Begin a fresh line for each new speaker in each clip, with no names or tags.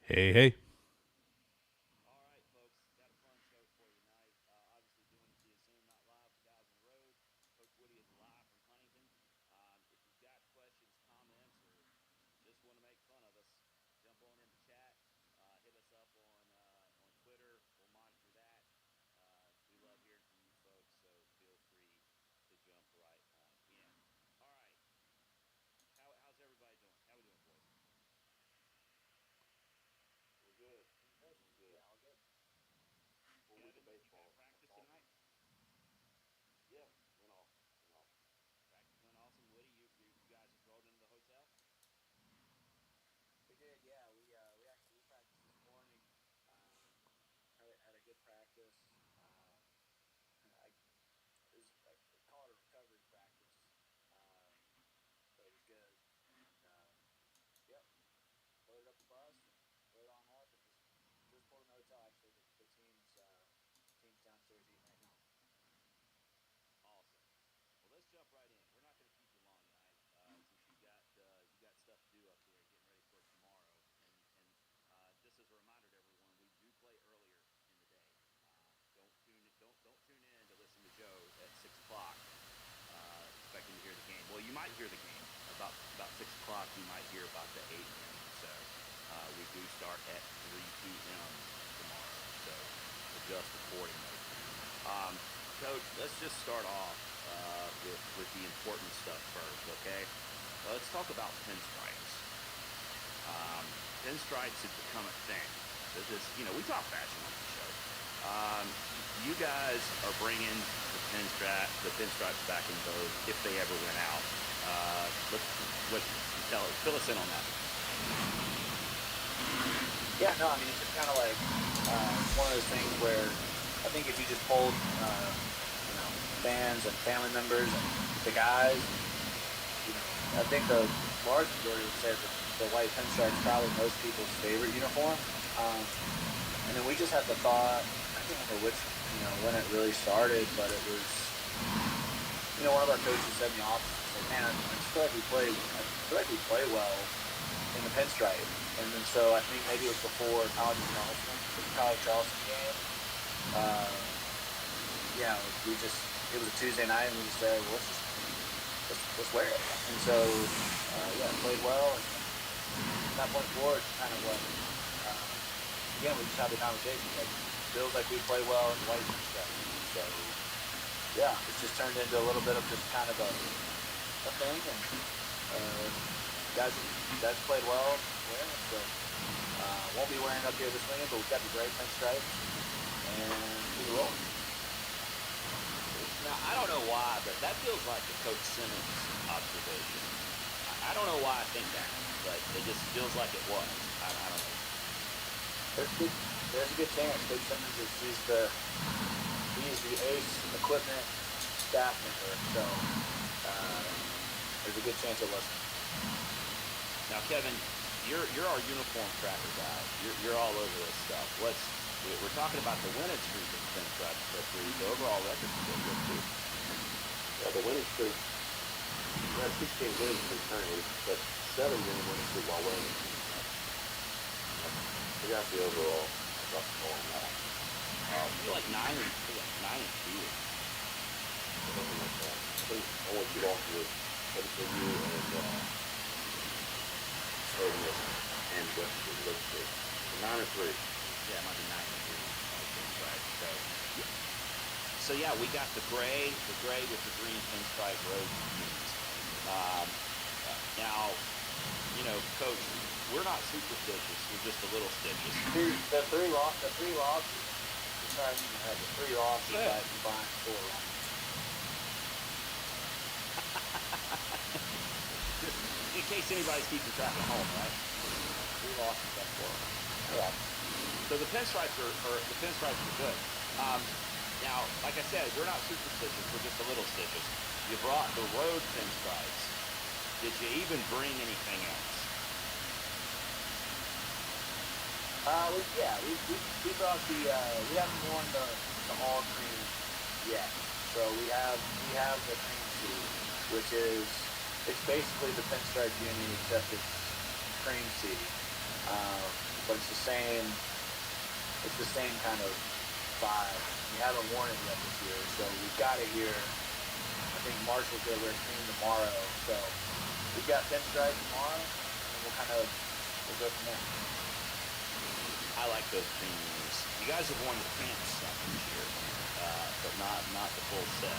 Hey, hey.
All right, folks, got a fun show for you tonight. Obviously, doing it via Zoom, not live with guys on the road. Coach Woody is live from Huntington. If you've got questions, comments, or just want to make fun of us, jump on in the chat. Hit us up on Twitter. We'll monitor that. We love hearing from you folks, so feel free to jump right on in. All right, how's everybody doing? How we doing, boys?
We're good.
Good.
We're good.
Yeah, all good.
Full week of
Kevin, you got
baseball. That's
practice
awesome.
tonight?
Yeah, went off. Went off.
Practice went awesome. Woody, you guys just rolled into the hotel?
We did, yeah. We actually we practiced this morning. Um, had a good practice. I call it a recovery practice, but it was good. And yep, loaded up the bus and rode on up, and just pulled in the hotel. Actually, the team's downstairs eating right now.
Awesome. Well, let's jump right in. We're not going to keep you long tonight, since you got stuff to do up there, getting ready for tomorrow. And just as a reminder to everyone, we do play earlier in the day. Don't tune in to listen to Joe at 6 o'clock, expecting to hear the game. Well, you might hear the game about 6 o'clock. You might hear about the 8 a.m. So we do start at 3 p.m. tomorrow. So adjust accordingly. Coach, let's just start off with the important stuff first, okay? Let's talk about pinstripes. Pinstripes have become a thing. We talk fashion on the show. Um, you guys are bringing the pinstripes back in vogue if they ever went out. Fill us in on that.
Yeah, no, I mean it's just kind of like one of those things where I think if you just polled, fans and family members and the guys, I think the large majority would say that the white pinstripe is probably most people's favorite uniform. Um, and then we just had the thought, I can't remember when it really started, but it was, one of our coaches said in the office, said, man, I just feel like we play well in the pinstripe. And then so I think maybe it was before the College Charleston game. Uh, yeah, it was a Tuesday night, and we just said, well, let's wear it. And so, played well. And from that point forward, kind of what, again, we just had the conversation. Like, feels like we play well in white pinstripe. So, yeah, it's just turned into a little bit of just kind of a thing. And uh, guys played well wearing it. So, won't be wearing it up here this weekend, but we've got the gray pinstripes, and keep it rolling.
Now, I don't know why, but that feels like a Coach Simmons observation. I don't know why I think that, but it just feels like it was. I don't know.
There's a good chance Coach Simmons he's the ace equipment staff member, so there's a good chance it wasn't.
Now, Kevin, you're our uniform tracker guy. You're all over this stuff. We're talking about the winning streak of the pinstripes, but the overall record is still good too.
Yeah, the winning streak. We had 16 wins concurrently, but 7 didn't win streak while winning. We got the overall. That's going on.
You're like 9-2.
Something like that. I think only 2 losses was MCU and West State. 9-3.
Yeah, it might be 9-3 on the pinstripe. So yeah, we got the gray with the green pinstripe road jeans. Now, Coach, we're not superstitious. We're just a little stitious.
The three losses. Sorry, the 3 losses that combined 4 runs.
In case anybody's keeping track at home, right? 3 losses, that's 4 runs.
Yeah.
So the pinstripes are good. Now, like I said, we're not superstitious. We're just a little stitious. You brought the road pinstripes. Did you even bring anything else?
We brought we haven't worn the all cream yet. So we have the cream seed, which is it's basically the pinstripe uni except it's cream seed. but it's the same. It's the same kind of vibe. We haven't worn it yet this year, so we've got it here. I think Marshall's gonna wear green tomorrow, so we've got pinstripe tomorrow, and we'll go from there.
I like those premiums. You guys have worn the pants some this year, but not the full set.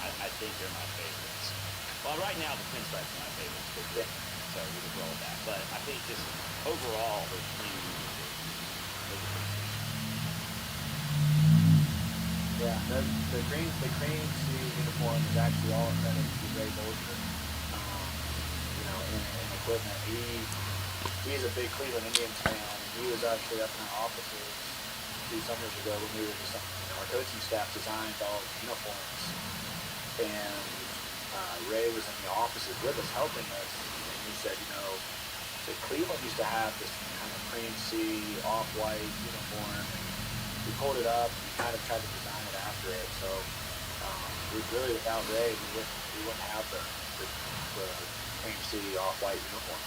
I think they're my favorites. Well, right now the pinstripes are my favorites,
Yeah.
so we can roll with that. But I think just overall those premiums are pretty sweet.
Yeah, the green sea uniform is actually all intended to be Ray Bolger. In equipment, he's a big Cleveland Indians fan, and he was actually up in our offices 2 summers ago when we were our coaching staff designed all the uniforms, and Ray was in the offices with us helping us, and he said, so Cleveland used to have this kind of cream sea off-white uniform, and we pulled it up and kind of tried to design it after it. So we really, without Ray, we wouldn't have the cream sea off-white uniform.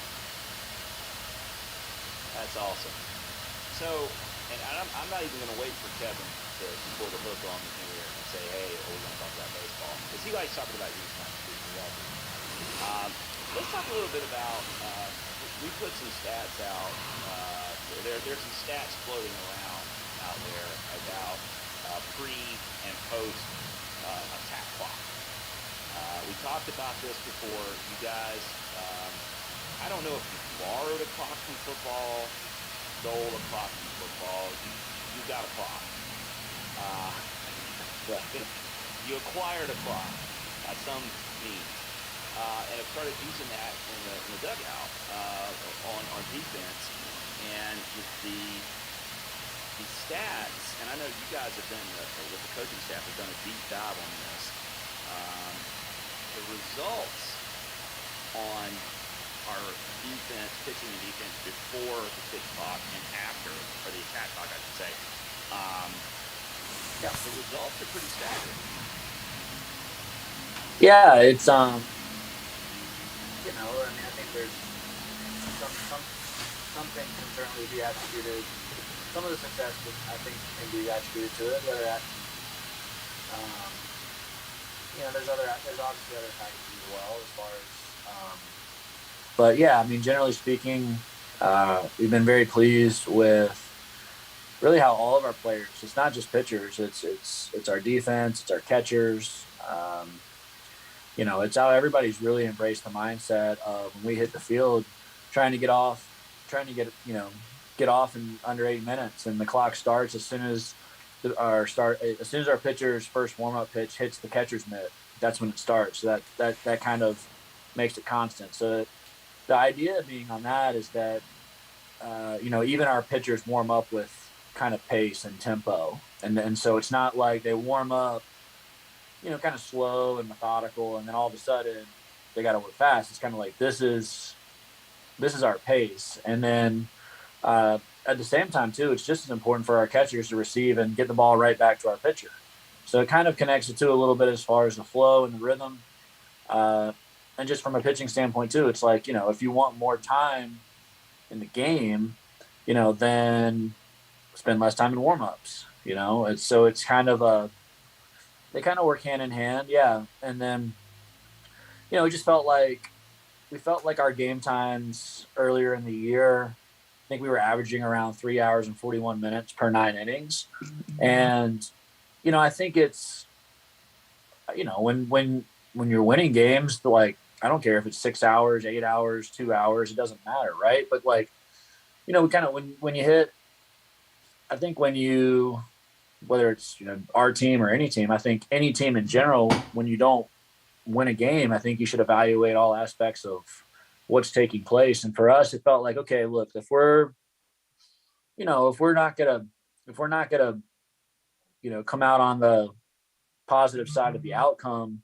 That's awesome. So, and I'm not even going to wait for Kevin to pull the hook on me here and say, hey, we're going to talk about baseball. Because he likes talking about youth tonight. Let's talk a little bit about, we put some stats out. There's some stats floating around out there about pre- and post-attack clock. We talked about this before. You guys, I don't know if you borrowed a clock from football, stole a clock from football. You got a clock. You acquired a clock by some means, and have started using that in the dugout on defense. And the stats, and I know you guys have done with the coaching staff have done a deep dive on this. The results on our defense, pitching and defense before the pitch clock and after, or the attack clock, I should say. The results are pretty staggering.
Yeah, it's I think there's something can certainly be attributed. Some of the success, I think, can be attributed to it. Whether that, there's obviously other factors as well as far as. But yeah, generally speaking, we've been very pleased with really how all of our players. It's not just pitchers. It's our defense. It's our catchers. It's how everybody's really embraced the mindset of when we hit the field, trying to get off in under 8 minutes, and the clock starts as soon as our pitcher's first warm-up pitch hits the catcher's mitt. That's when it starts. So that kind of makes it constant. So the idea being on that is that even our pitchers warm up with kind of pace and tempo, and so it's not like they warm up kind of slow and methodical, and then all of a sudden they got to work fast. It's kind of like this is our pace, and then at the same time too, it's just as important for our catchers to receive and get the ball right back to our pitcher. So it kind of connects the two a little bit as far as the flow and the rhythm, and just from a pitching standpoint too. It's like if you want more time in the game, then spend less time in warm-ups. It's kind of they kind of work hand in hand, yeah. And then we just felt like our game times earlier in the year. I think we were averaging around 3 hours and 41 minutes per 9 innings, and I think it's when you're winning games, like I don't care if it's 6 hours, 8 hours, 2 hours, it doesn't matter, right? But like we kind of when you hit, I think whether it's our team or any team, I think any team in general, when you don't win a game, I think you should evaluate all aspects of what's taking place. And for us, it felt like, okay, look, if we're not gonna come out on the positive side of the outcome,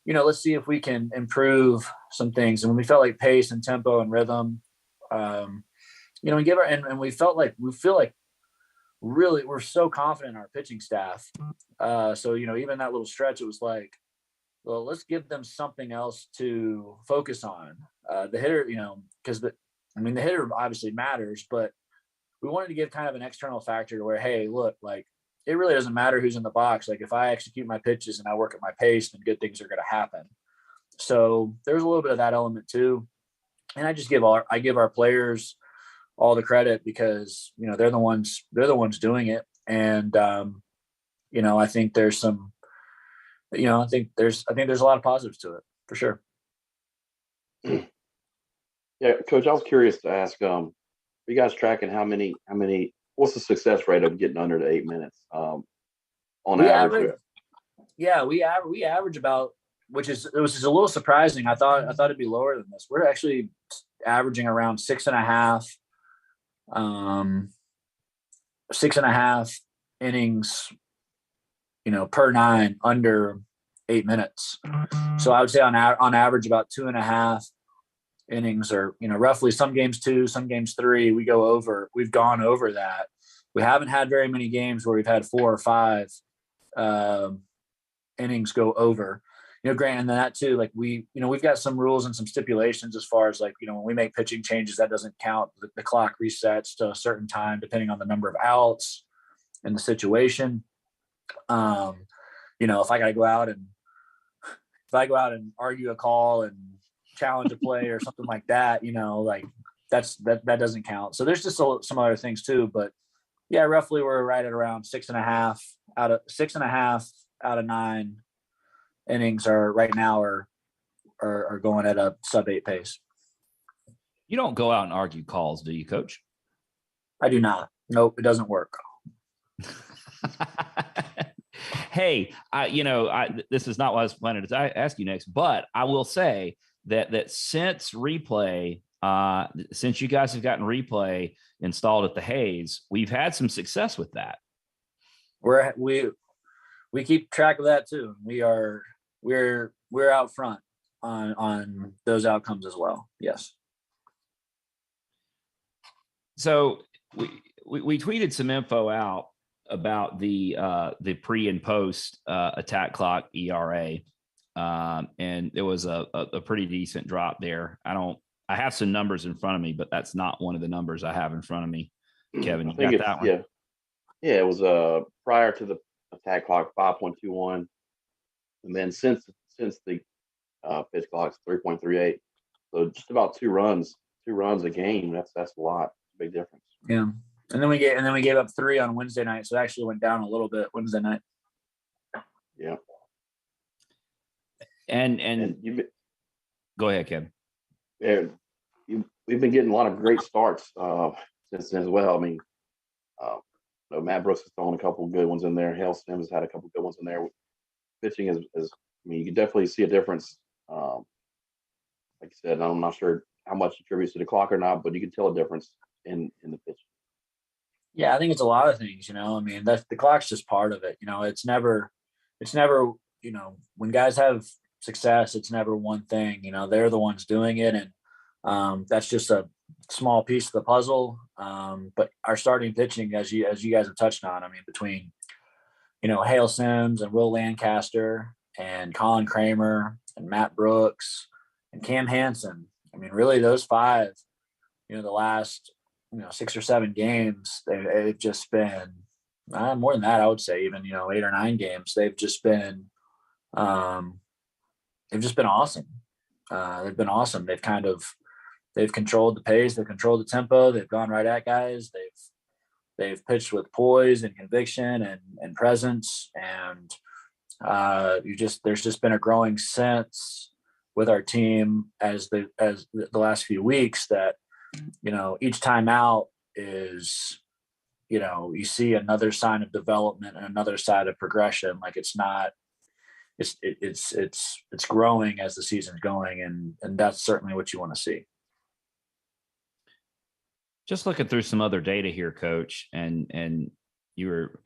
let's see if we can improve some things. And when we felt like pace and tempo and rhythm, we feel like really we're so confident in our pitching staff. So even that little stretch, it was like, well, let's give them something else to focus on. The hitter, because I mean, the hitter obviously matters, but we wanted to give kind of an external factor to where, hey, look, like it really doesn't matter who's in the box. Like if I execute my pitches and I work at my pace, then good things are going to happen. So there's a little bit of that element too. And I just give our players all the credit because, you know, they're the ones doing it. And, you know, I think there's some, you know, I think there's a lot of positives to it for sure.
Yeah, Coach, I was curious to ask, are you guys tracking what's the success rate of getting under the 8 minutes on average?
We average about, which is a little surprising. I thought it'd be lower than this. We're actually averaging around 6.5 innings, you know, per 9 under 8 minutes. So I would say on average about 2.5 innings, or, you know, roughly some games 2, some games 3. We've gone over that. We haven't had very many games where we've had 4 or 5 innings go over. You know, granted, and that too, like we've got some rules and some stipulations as far as, like, you know, when we make pitching changes, that doesn't count. The clock resets to a certain time depending on the number of outs and the situation. You know, if I got to go out and argue a call and challenge a play or something like that, you know, like that doesn't count. So there's just some other things too, but yeah, roughly we're right at around 6.5 out of 9 innings are right now are going at a sub-8 pace.
You don't go out and argue calls, do you, Coach?
I do not. Nope, it doesn't work.
Hey, this is not what I was planning to ask you next, but I will say that since replay, since you guys have gotten replay installed at the Hayes, we've had some success with that.
We keep track of that too. We're out front on those outcomes as well. Yes.
So we tweeted some info out about the pre and post attack clock ERA. And there was a pretty decent drop there. I have some numbers in front of me, but that's not one of the numbers I have in front of me. Kevin, you got that one?
Yeah. Yeah, it was prior to the attack clock 5.21. And then since the pitch clock's 3.38. So just about two runs a game. That's a lot. Big difference.
Yeah. And then we gave up 3 on Wednesday night. So it actually went down a little bit Wednesday night.
Yeah.
And go ahead, Kevin.
Yeah, we've been getting a lot of great starts since then as well. I mean, Matt Brooks has thrown a couple of good ones in there. Hale Sims had a couple of good ones in there. Pitching is I mean, you can definitely see a difference. Like I said, I'm not sure how much attributes to the clock or not, but you can tell a difference in the pitch.
Yeah, I think it's a lot of things, you know. I mean, the clock's just part of it. You know, it's never, you know, when guys have success, it's never one thing. You know, they're the ones doing it, and that's just a small piece of the puzzle. But our starting pitching, as you guys have touched on, I mean, between, you know, Hale Sims and Will Lancaster and Colin Kramer and Matt Brooks and Cam Hansen, I mean, really those 5, you know, the last, you know, 6 or 7 games, they've just been more than that. I would say even, you know, 8 or 9 games. They've just been awesome. They've been awesome. They've controlled the pace. They've controlled the tempo. They've gone right at guys. They've pitched with poise and conviction and presence. And there's just been a growing sense with our team as the last few weeks that, you know, each time out is, you know, you see another sign of development and another side of progression. Like it's growing as the season's going, and that's certainly what you want to see.
Just looking through some other data here, Coach, and you were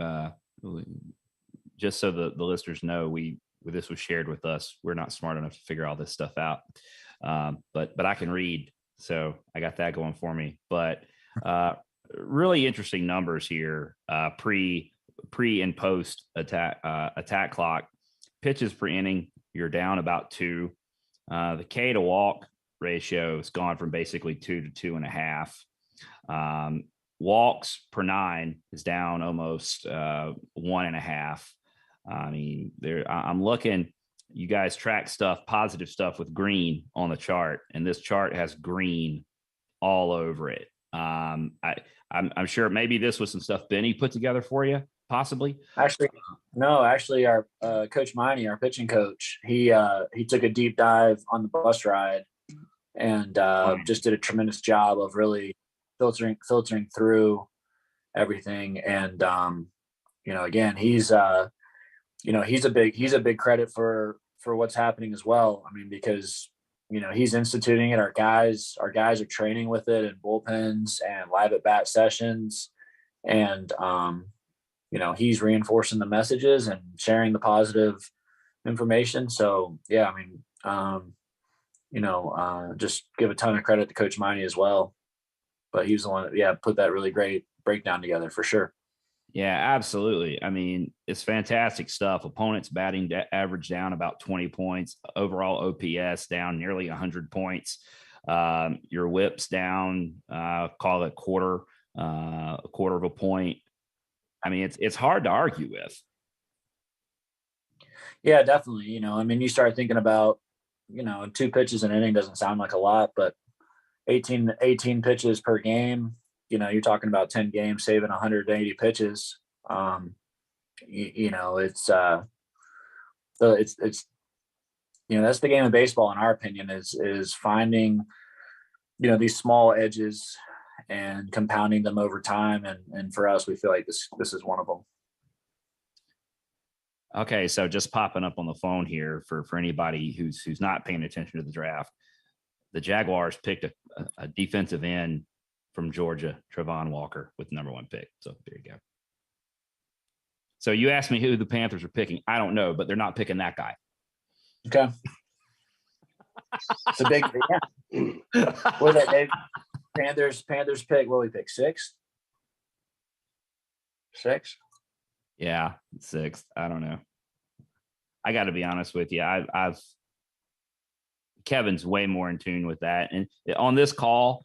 just so the listeners know, this was shared with us. We're not smart enough to figure all this stuff out, but I can read, so I got that going for me. But really interesting numbers here. Pre and post attack clock pitches per inning. You're down about 2. The K to walk ratio has gone from basically 2 to 2.5. Walks per 9 is down almost 1.5. I mean, I'm looking. You guys track stuff, positive stuff with green on the chart, and this chart has green all over it. I'm sure maybe this was some stuff Benny put together for you, possibly.
Actually, our Coach Miney, our pitching coach, he took a deep dive on the bus ride and just did a tremendous job of really filtering through everything. And again, he's a big credit for what's happening as well. I mean, because he's instituting it. Our guys are training with it in bullpens and live at bat sessions, and he's reinforcing the messages and sharing the positive information. So yeah, I mean, just give a ton of credit to Coach Miney as well. But he was the one that put that really great breakdown together for sure.
Yeah, absolutely. I mean, it's fantastic stuff. Opponents batting average down about 20 points, overall OPS down nearly 100 points. Your whips down, call it a quarter of a point. I mean, it's hard to argue with.
Yeah, definitely. I mean, you start thinking about, 2 pitches an inning doesn't sound like a lot, but 18 pitches per game, you're talking about 10 games saving 180 pitches. It's that's the game of baseball in our opinion, is finding, these small edges and compounding them over time. And for us, we feel like this is one of them.
Okay, so just popping up on the phone here for anybody who's not paying attention to the draft, the Jaguars picked a defensive end from Georgia, Travon Walker, with the number 1 pick. So there you go. So you asked me who the Panthers are picking. I don't know, but they're not picking that guy.
Okay. It's a big, yeah. What they Panthers pick, what we pick, 6? 6?
Yeah, 6th. I don't know. I got to be honest with you. Kevin's way more in tune with that. And on this call,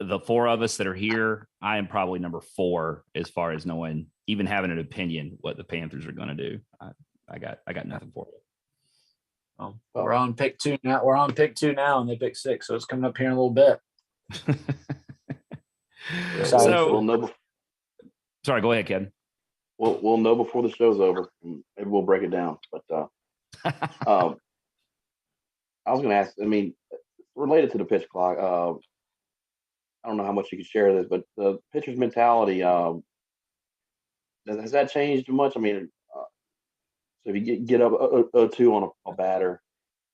the 4 of us that are here, I am probably number 4 as far as knowing, even having an opinion what the Panthers are going to do. I got nothing for you.
Well, we're on pick 2 now. We're on pick 2 now, and they pick 6, so it's coming up here in a little bit.
Sorry, go ahead, Kevin.
We'll know before the show's over. Maybe we'll break it down. But I was going to ask. I mean, related to the pitch clock. I don't know how much you can share this, but the pitcher's mentality, has that changed much? I mean, so if you get up 0-2 on a batter,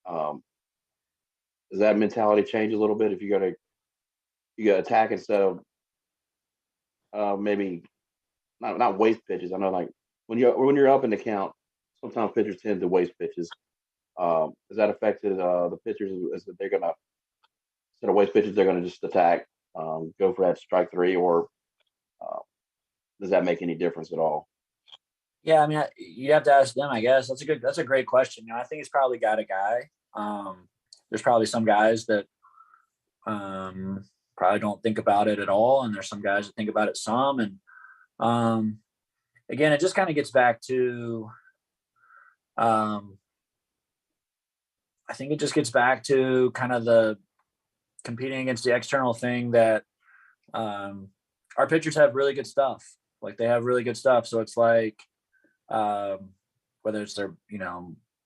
does that mentality change a little bit if you got to attack instead of maybe not waste pitches? I know, like when you're up in the count, sometimes pitchers tend to waste pitches. Has that affected the pitchers? Is that they're gonna, instead of waste pitches, they're gonna just attack, go for that strike 3, or does that make any difference at all?
Yeah, I mean, you have to ask them, I guess. That's a great question. I think it's probably guy to guy. There's probably some guys that probably don't think about it at all, and there's some guys that think about it some. And again, it just kind of gets back to, I think it just gets back to kind of the competing against the external thing that our pitchers have really good stuff. Like, they have really good stuff. So it's like, whether it's their,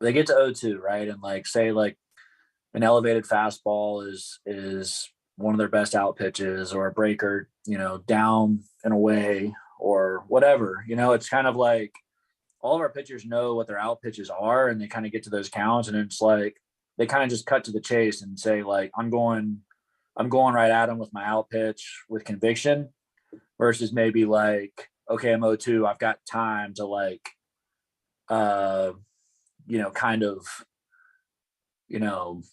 they get to 0-2, right? And like, say like an elevated fastball is one of their best out pitches, or a breaker, down and away, or whatever. It's kind of like all of our pitchers know what their out pitches are, and they kind of get to those counts, and it's like they kind of just cut to the chase and say, like, I'm going right at them with my out pitch with conviction, versus maybe like, okay, I'm 0-2, I've got time to like, kind of,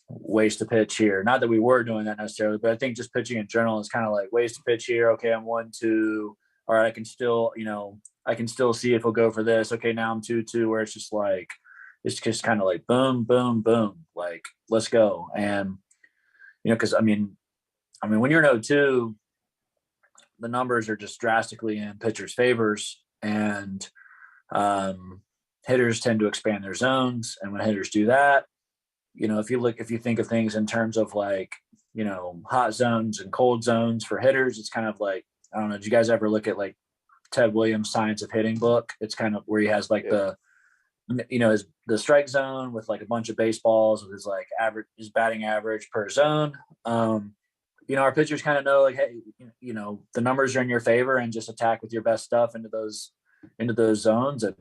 waste a pitch here. Not that we were doing that necessarily, but I think just pitching in general is kind of like, waste a pitch here. Okay, I'm 1-2. All right, I can still see if we'll go for this. Okay, now I'm 2-2, where it's just like, it's just kind of like boom, boom, boom, like, let's go. And
because I mean, when you're in 0-2, the numbers are just drastically in pitchers' favors, and hitters tend to expand their zones. And when hitters do that, if you think of things in terms of like, hot zones and cold zones for hitters, it's kind of like, I don't know. Did you guys ever look at like Ted Williams' Science of Hitting book? It's kind of where he has like the strike zone with like a bunch of baseballs with his batting average per zone. Our pitchers kind of know like, hey, the numbers are in your favor, and just attack with your best stuff into those zones. And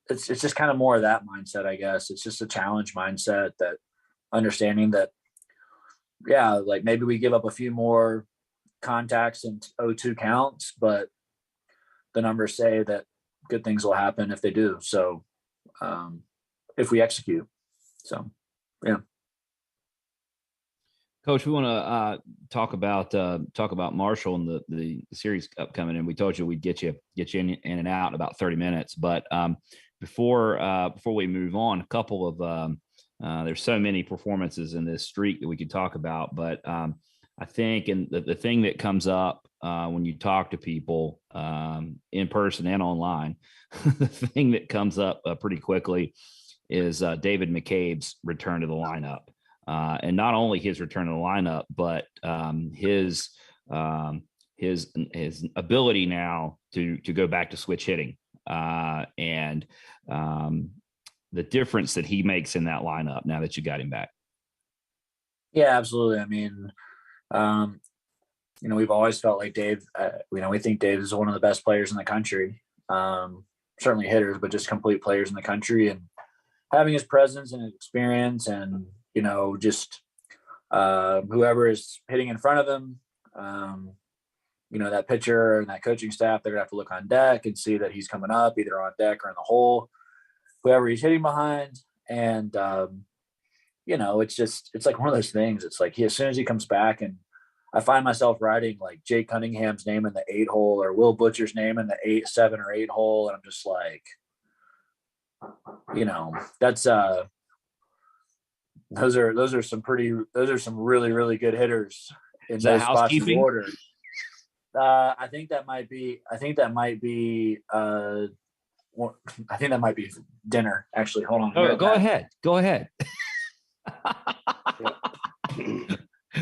it's just kind of more of that mindset, I guess. It's just a challenge mindset, that understanding that, yeah, like maybe we give up a few more contacts and 0-2 counts, but the numbers say that good things will happen if they do. So if we execute. So, yeah.
Coach, we want to talk about Marshall and the series upcoming, and we told you we'd get you in and out in about 30 minutes. But before we move on, a couple of there's so many performances in this streak that we could talk about, but I think, and the thing that comes up when you talk to people in person and online, the thing that comes up pretty quickly is David McCabe's return to the lineup. And not only his return to the lineup, but his ability now to go back to switch hitting, and the difference that he makes in that lineup now that you got him back.
Yeah, absolutely. I mean, we've always felt like Dave. We think Dave is one of the best players in the country. Certainly hitters, but just complete players in the country, and having his presence and his experience, and just whoever is hitting in front of him, that pitcher and that coaching staff, they're gonna have to look on deck and see that he's coming up either on deck or in the hole, whoever he's hitting behind. And it's like one of those things. It's like as soon as he comes back, and I find myself writing like Jake Cunningham's name in the 8 hole or Will Butcher's name in the 7 or 8 hole, and I'm just like, that's those are some really, really good hitters in those spots in the order. I think that might be dinner, actually. Hold on.
Oh, go ahead.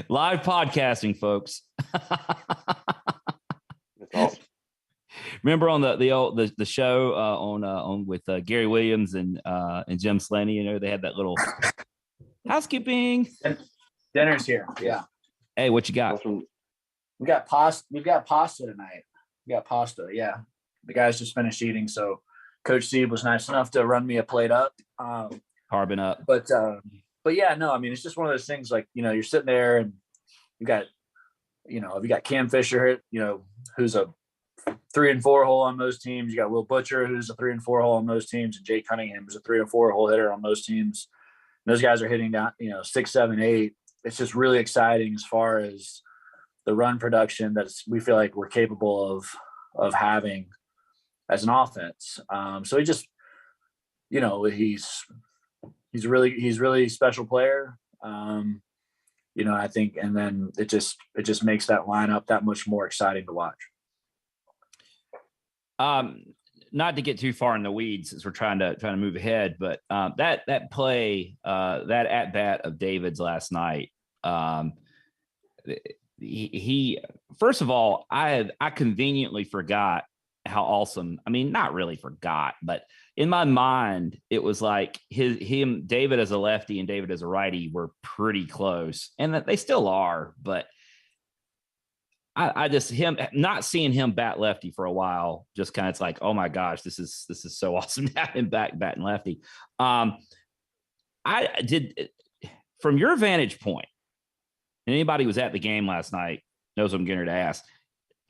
Live podcasting, folks.
That's awesome.
Remember on the show on with Gary Williams and Jim Slaney, they had that little housekeeping.
Dinner's here. Yeah.
Hey, what you got?
We got pasta. We've got pasta tonight. We got pasta. Yeah. The guys just finished eating, so Coach Sieb was nice enough to run me a plate up.
Carbon up.
But yeah, no, I mean, it's just one of those things like, you're sitting there and you got, if you got Cam Fisher, who's a 3 and 4 hole on most teams. You got Will Butcher, who's a 3 and 4 hole on most teams, and Jake Cunningham, who's a 3 or 4 hole hitter on most teams. And those guys are hitting down, 6, 7, 8. It's just really exciting as far as the run production we feel like we're capable of having as an offense. So he just, he's really special player. I think, and then it just makes that lineup that much more exciting to watch.
Not to get too far in the weeds as we're trying to move ahead, but that play, that at bat of David's last night, he first of all, I conveniently forgot how awesome. I mean, not really forgot, but in my mind, it was like David as a lefty and David as a righty were pretty close, and that they still are. But I just not seeing him bat lefty for a while, just kind of, it's like, oh my gosh, this is so awesome to have him back batting lefty. I did, from your vantage point, anybody who was at the game last night knows what I'm getting to ask.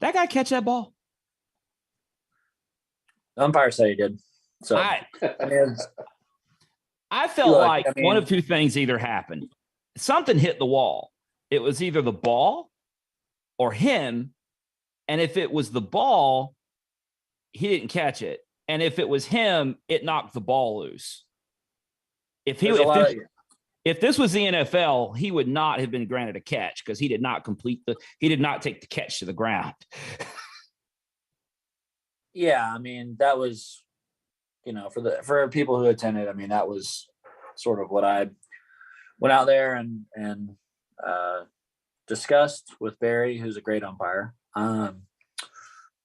That guy catch that ball?
The umpire said he did. So
I felt like one of two things either happened. Something hit the wall. It was either the ball or him. And if it was the ball, he didn't catch it. And if it was him, it knocked the ball loose. if this was the NFL, he would not have been granted a catch because he did not take the catch to the ground.
Yeah, I mean, that was, for people who attended, I mean, that was sort of what I went out there and discussed with Barry, who's a great umpire.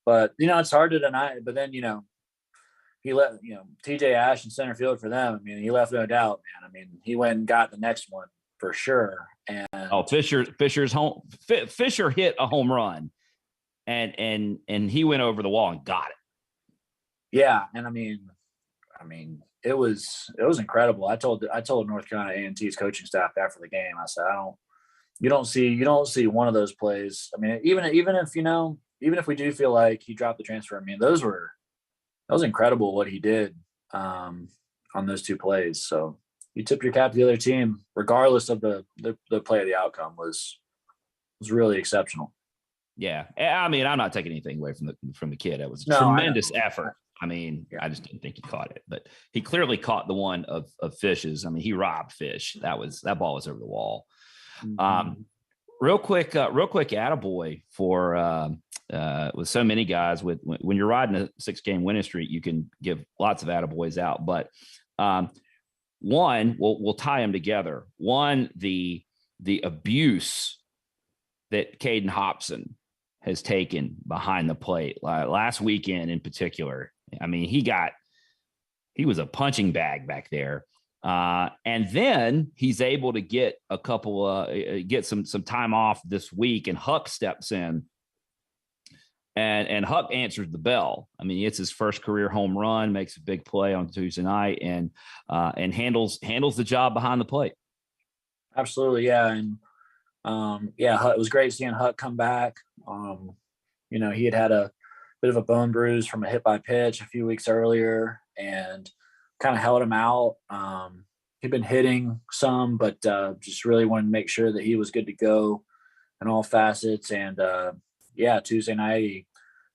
But it's hard to deny. But then he left, TJ Ash in center field for them. I mean, he left no doubt, man. I mean, he went and got the next one for sure. And
Fisher's home. Fisher hit a home run, and he went over the wall and got it.
Yeah, and I mean, it was incredible. I told North Carolina A&T's coaching staff after the game. I said, you don't see one of those plays. I mean, even if we do feel like he dropped the transfer, I mean, that was incredible what he did on those two plays. So you tip your cap to the other team, regardless of the play of the outcome was really exceptional.
Yeah, I mean, I'm not taking anything away from the kid. It was a tremendous effort. I mean, yeah. I just didn't think he caught it, but he clearly caught the one of Fish's. I mean, he robbed Fish. That ball was over the wall. Mm-hmm. Real quick, attaboy for with so many guys. When you're riding a 6-game winning streak, you can give lots of attaboys out. But one, we'll tie them together. One, the abuse that Caden Hobson has taken behind the plate last weekend in particular. I mean, he was a punching bag back there. And then he's able to get a couple, get some time off this week, and Huck steps in and Huck answers the bell. I mean, it's his first career home run, makes a big play on Tuesday night, and handles the job behind the plate.
Absolutely. Yeah. And it was great seeing Huck come back. He had a bit of a bone bruise from a hit by pitch a few weeks earlier and kind of held him out. He'd been hitting some, but just really wanted to make sure that he was good to go in all facets. And Tuesday night he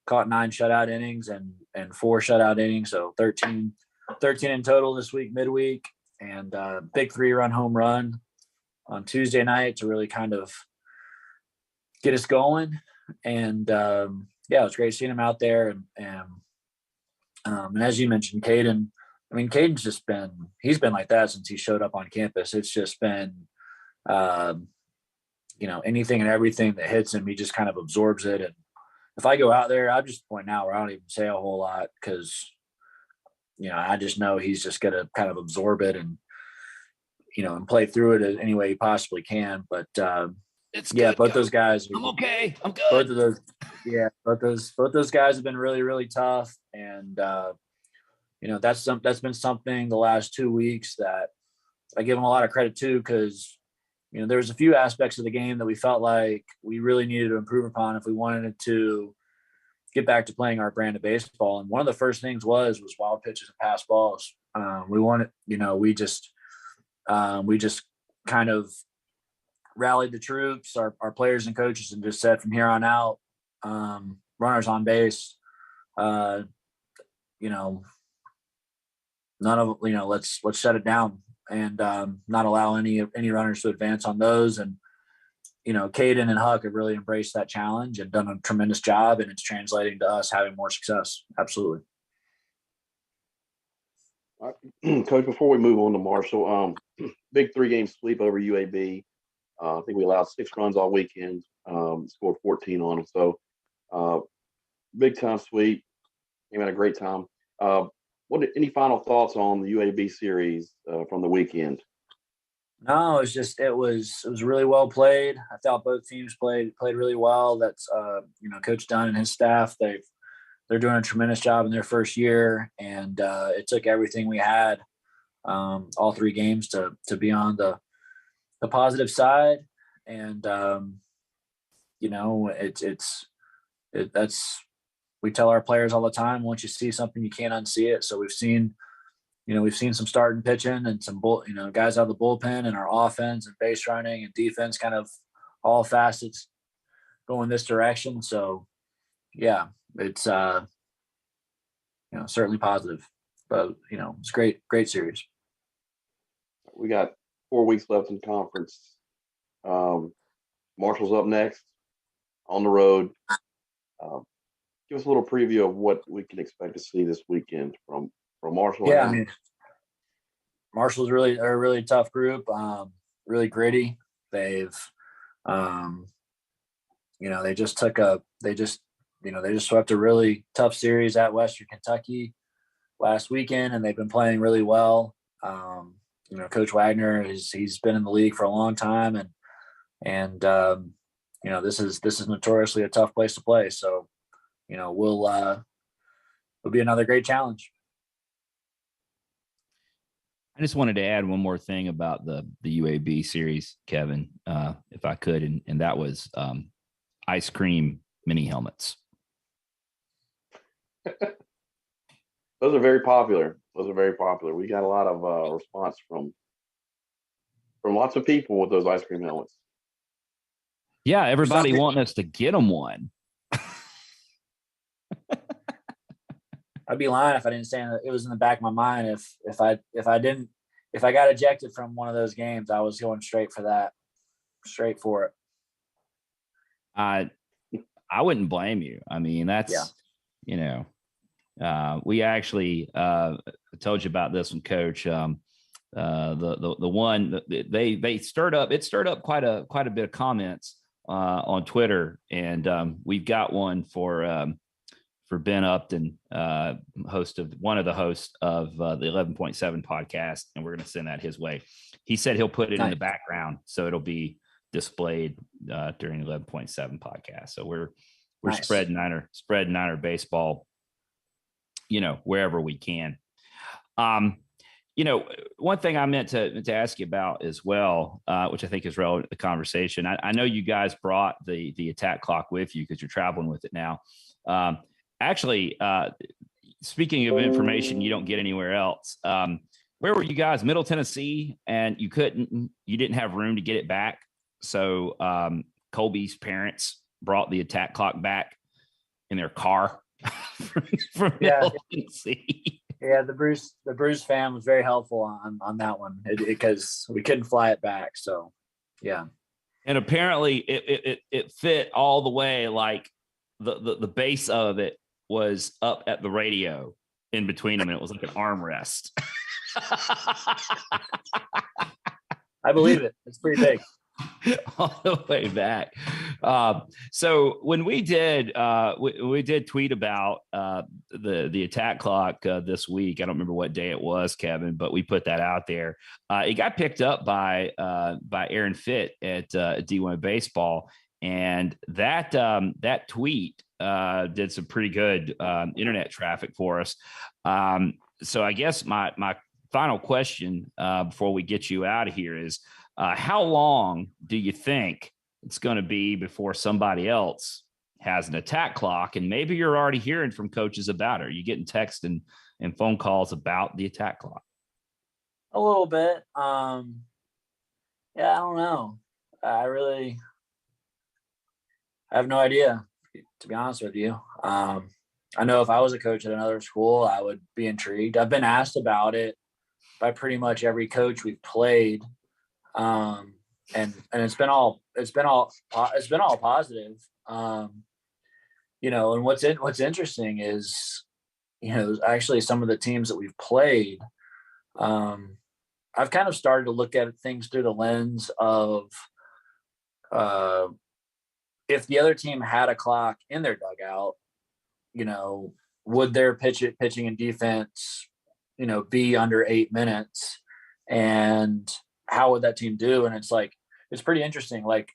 caught 9 shutout innings and 4 shutout innings, so 13 in total this week midweek, and big 3-run home run on Tuesday night to really kind of get us going. And it was great seeing him out there. And as you mentioned, Caden, I mean, Caden's he's been like that since he showed up on campus. It's just been, anything and everything that hits him, he just kind of absorbs it. And if I go out there, I'm just point now where I don't even say a whole lot because, I just know he's just going to kind of absorb it and play through it any way he possibly can. But both those guys.
I'm okay. I'm good.
Both those guys have been really, really tough. And, that's been something the last 2 weeks that I give them a lot of credit to, because, there was a few aspects of the game that we felt like we really needed to improve upon if we wanted to get back to playing our brand of baseball. And one of the first things was wild pitches and pass balls. We just kind of rallied the troops, our players and coaches, and just said from here on out, runners on base, none of, let's shut it down and not allow any runners to advance on those. And, Caden and Huck have really embraced that challenge and done a tremendous job, and it's translating to us having more success. Absolutely.
Coach, before we move on to Marshall, big 3-game sweep over UAB. I think we allowed 6 runs all weekend, scored 14 on them. So big time sweep. Came had a great time. Any final thoughts on the UAB series from the weekend?
No, it was really well played. I thought both teams played really well. That's Coach Dunn and his staff. They're doing a tremendous job in their first year, and it took everything we had, all 3 games to be on the positive side. And we tell our players all the time, once you see something, you can't unsee it. So we've seen some starting pitching and some guys out of the bullpen, and our offense and base running and defense, kind of all facets going this direction. So yeah, it's certainly positive, but it's great series.
We got 4 weeks left in conference. Marshall's up next on the road. Give us a little preview of what we can expect to see this weekend from Marshall.
Yeah, I mean, Marshall's are a really tough group. Really gritty. They've, they just swept a really tough series at Western Kentucky last weekend, and they've been playing really well. Coach Wagner he's been in the league for a long time, and this is notoriously a tough place to play. So, it'll be another great challenge.
I just wanted to add one more thing about the UAB series, Kevin, if I could, and that was ice cream mini helmets.
Those are very popular. We got a lot of response from lots of people with those ice cream helmets.
Yeah, everybody wanting us to get them one.
I'd be lying if I didn't say it was in the back of my mind. If I got ejected from one of those games, I was going straight for it.
I wouldn't blame you. I mean, that's we actually told you about this one, Coach. The one they stirred up quite a bit of comments on Twitter, and we've got one for Ben Upton, one of the hosts of the 11.7 podcast, and we're going to send that his way. He said he'll put it in the background, so it'll be displayed during the 11.7 podcast. So we're
nice.
spreading Niner baseball, wherever we can. One thing I meant to ask you about as well, which I think is relevant to the conversation. I know you guys brought the attack clock with you because you're traveling with it now. Actually, speaking of information you don't get anywhere else, where were you guys? Middle Tennessee, and you didn't have room to get it back. So Colby's parents brought the attack clock back in their car from Middle Tennessee.
Yeah, the Bruce fam was very helpful on that one because we couldn't fly it back. So, yeah.
And apparently it fit all the way. Like the base of it was up at the radio in between them, and it was like an armrest.
I believe it. It's pretty big.
All the way back. So when we did tweet about the attack clock this week, I don't remember what day it was, Kevin, but we put that out there. It got picked up by Aaron Fitt at D1 Baseball, and that tweet did some pretty good internet traffic for us. So I guess my final question before we get you out of here is, how long do you think it's going to be before somebody else has an attack clock? And maybe you're already hearing from coaches about it. Are you getting texts and phone calls about the attack clock?
A little bit. I don't know. I have no idea, to be honest with you. I know if I was a coach at another school, I would be intrigued. I've been asked about it by pretty much every coach we've played. And it's been all positive. And what's interesting is, actually some of the teams that we've played, I've kind of started to look at things through the lens of, if the other team had a clock in their dugout, would their pitching and defense, be under 8 minutes, and how would that team do? And it's pretty interesting. Like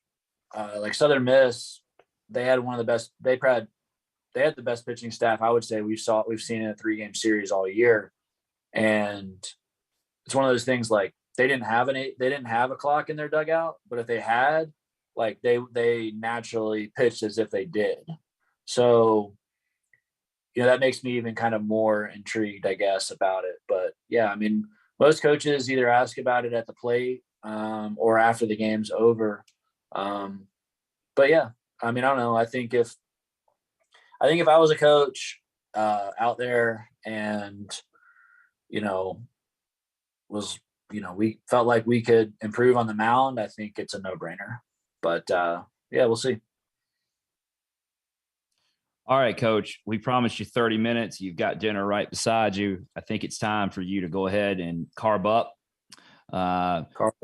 Southern Miss, they had one of the best. They had the best pitching staff, I would say, we've seen in a 3-game series all year. And it's one of those things, like they didn't have a clock in their dugout, but if they had, like they naturally pitched as if they did. So, that makes me even kind of more intrigued, I guess, about it. But yeah, I mean, most coaches either ask about it at the plate or after the game's over. But yeah, I mean, I don't know. I think if I was a coach out there and, was we felt like we could improve on the mound, I think it's a no-brainer. But yeah, we'll see.
All right, Coach. We promised you 30 minutes. You've got dinner right beside you. I think it's time for you to go ahead and carb up.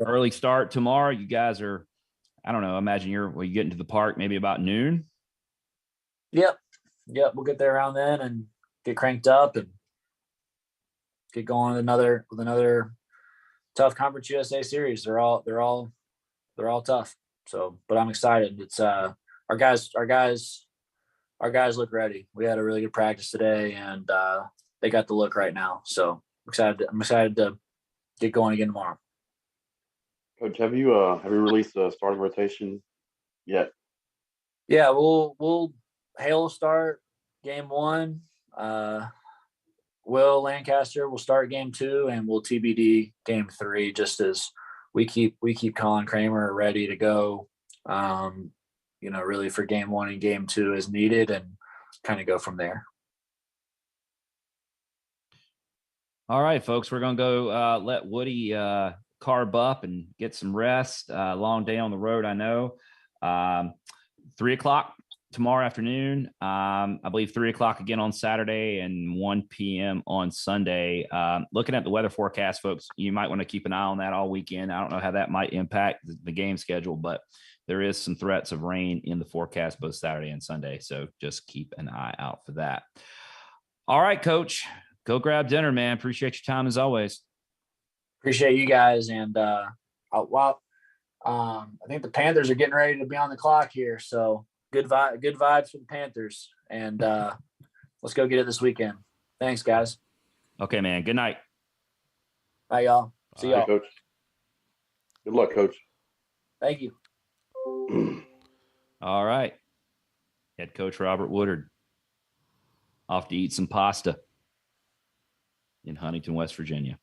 Early start tomorrow. You guys are, I don't know, imagine you get into the park maybe about noon.
Yep. We'll get there around then and get cranked up and get going with another tough Conference USA series. They're all tough. So, but I'm excited. It's our guys look ready. We had a really good practice today, and they got the look right now. So I'm excited to get going again tomorrow.
Coach, have you released the starting rotation yet?
Yeah, we'll Hale start game 1. Will Lancaster will start game 2, and we'll TBD game 3, just as we keep Colin Kramer ready to go. Really for game 1 and game 2 as needed, and kind of go from there.
All right, folks, we're going to go let Woody carb up and get some rest. Long day on the road, I know. 3:00 tomorrow afternoon. I believe 3:00 again on Saturday and 1 p.m. on Sunday. Looking at the weather forecast, folks, you might want to keep an eye on that all weekend. I don't know how that might impact the game schedule, but there is some threats of rain in the forecast both Saturday and Sunday. So just keep an eye out for that. All right, Coach, go grab dinner, man. Appreciate your time as always.
Appreciate you guys. And I think the Panthers are getting ready to be on the clock here. So good vibes for the Panthers. And let's go get it this weekend. Thanks, guys.
Okay, man. Good night.
Bye, y'all. See y'all.
Hey, Coach. Good luck, Coach.
Thank you.
All right. Head coach Robert Woodard off to eat some pasta in Huntington, West Virginia.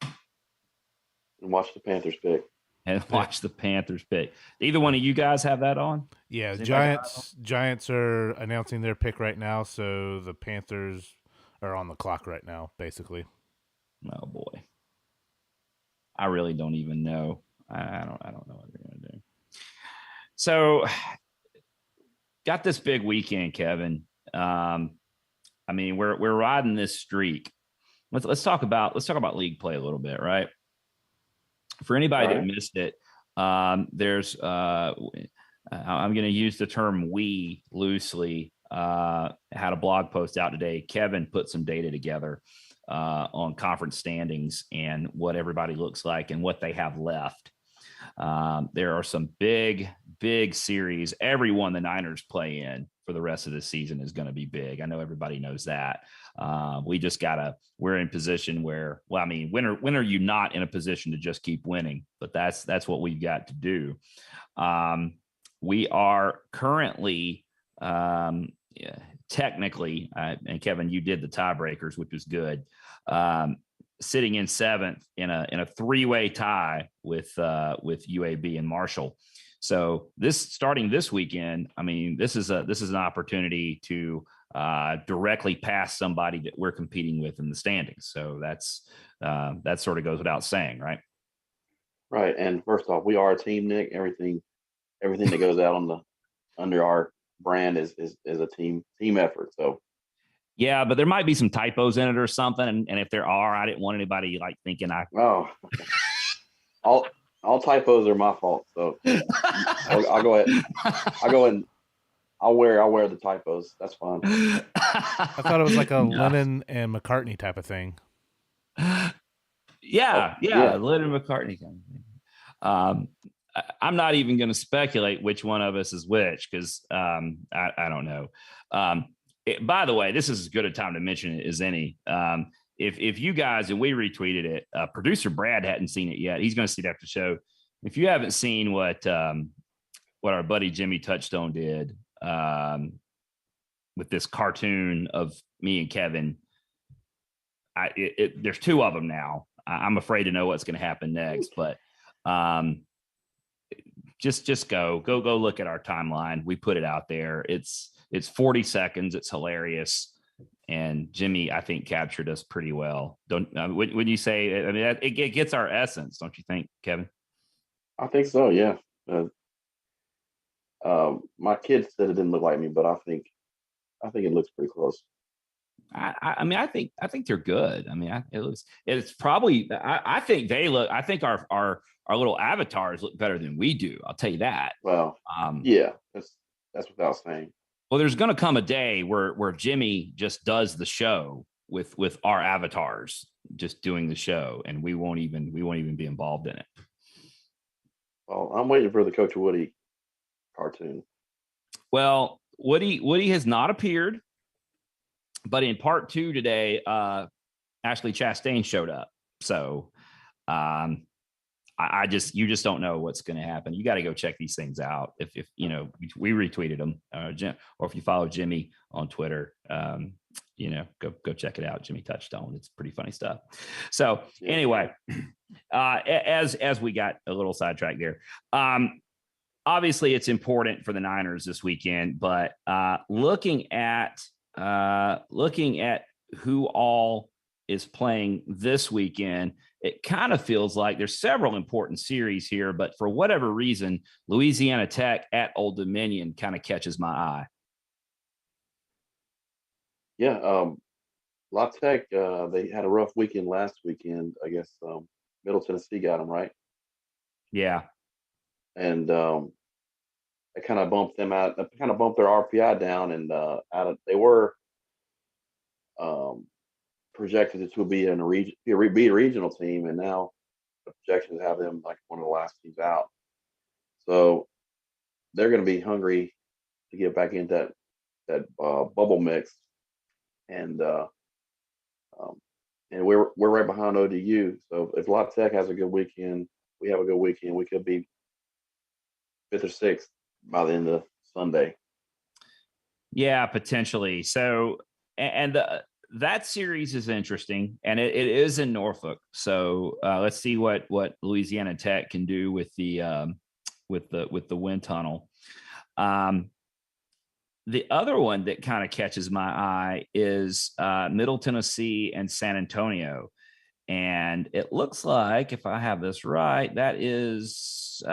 And watch the Panthers pick.
And watch the Panthers pick. Either one of you guys have that on?
Yeah, Giants are announcing their pick right now, so the Panthers are on the clock right now, basically.
Oh boy. I really don't even know. I don't know what they're going to do. So, got this big weekend, Kevin. We're riding this streak. Let's talk about league play a little bit, right? For anybody that missed it, there's I'm going to use the term "we" loosely. Had a blog post out today. Kevin put some data together on conference standings and what everybody looks like and what they have left. There are some big series. Everyone the Niners play in for the rest of the season is going to be big. I know everybody knows that. We're in position where, when are you not in a position to just keep winning? But that's what we've got to do. We are currently, technically, and Kevin, you did the tiebreakers, which was good. Sitting in 7th in a 3-way tie with UAB and Marshall. So starting this weekend, this is an opportunity to directly pass somebody that we're competing with in the standings. So that sort of goes without saying, right?
Right. And first off, we are a team, Nick. Everything that goes out under our brand is a team effort. So.
Yeah, but there might be some typos in it or something. And if there are, I didn't want anybody thinking
all typos are my fault. So I'll go ahead. I'll wear the typos. That's fine.
I thought it was like a Lennon and McCartney type of thing.
Yeah. Lennon and McCartney kind of thing. I'm not even going to speculate which one of us is which because I don't know. By the way, this is as good a time to mention it as any. If you guys, and we retweeted it, producer Brad hadn't seen it yet. He's going to see it after the show. If you haven't seen what our buddy Jimmy Touchstone did with this cartoon of me and Kevin, there's 2 of them now. I'm afraid to know what's going to happen next, but just go look at our timeline. We put it out there. It's 40 seconds. It's hilarious. And Jimmy, I think, captured us pretty well. Don't would you say? I mean, it gets our essence, don't you think, Kevin?
I think so. Yeah. My kids said it didn't look like me, but I think it looks pretty close.
I mean, I think they're good. I mean, it's probably. I think they look. I think our little avatars look better than we do. I'll tell you that.
Well, yeah, that's without saying.
Well, there's going to come a day where Jimmy just does the show with our avatars, just doing the show, and we won't even be involved in it.
Well, I'm waiting for the Coach Woody cartoon.
Well, Woody has not appeared, but in part 2 today, Ashley Chastain showed up. So you just don't know what's going to happen. You got to go check these things out. If you know, we retweeted them, or if you follow Jimmy on Twitter, go check it out. Jimmy Touchstone. It's pretty funny stuff. So anyway, as we got a little sidetracked there, obviously it's important for the Niners this weekend, but looking at who all is playing this weekend, it kind of feels like there's several important series here, but for whatever reason, Louisiana Tech at Old Dominion kind of catches my eye.
Yeah, La Tech, they had a rough weekend last weekend. I guess Middle Tennessee got them right.
Yeah,
and they kind of bumped them out. They kind of bumped their RPI down, and they were projected to be be a regional team, and now the projections have them like one of the last teams out. So they're going to be hungry to get back into that bubble mix, and we're right behind ODU. So if La Tech has a good weekend, we have a good weekend. We could be 5th or 6th by the end of Sunday.
Yeah, potentially. So, and that series is interesting, and it is in Norfolk. So let's see what Louisiana Tech can do with the wind tunnel. The other one that kind of catches my eye is Middle Tennessee and San Antonio, and it looks like, if I have this right, that is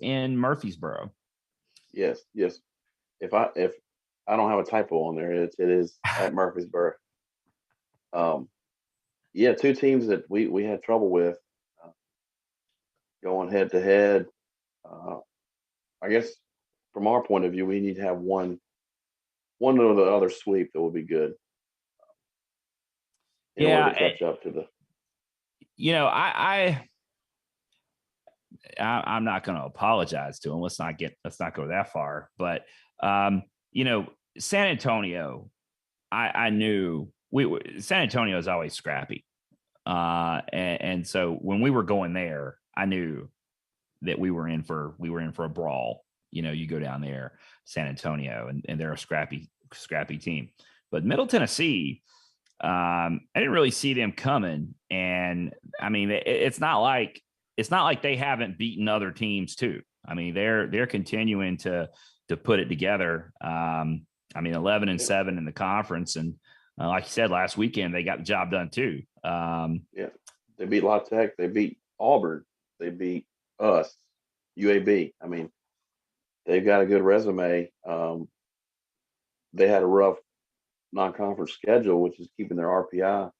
in Murfreesboro.
Yes. If I don't have a typo on there, it is at Murfreesboro. Yeah, two teams that we had trouble with going head to head. I guess from our point of view, we need to have one or the other sweep that would be good. In order to catch up to the.
I'm not going to apologize to him. Let's not go that far. But San Antonio, I knew San Antonio is always scrappy, and so when we were going there, I knew that we were in for a brawl. You go down there, San Antonio, and they're a scrappy team. But Middle Tennessee, I didn't really see them coming, and I mean, it's not like they haven't beaten other teams too. I mean, they're continuing to put it together. 11-7 in the conference, and like you said, last weekend they got the job done too.
Yeah, they beat La Tech, they beat Auburn, they beat us, UAB. I mean, they've got a good resume. They had a rough non-conference schedule, which is keeping their RPI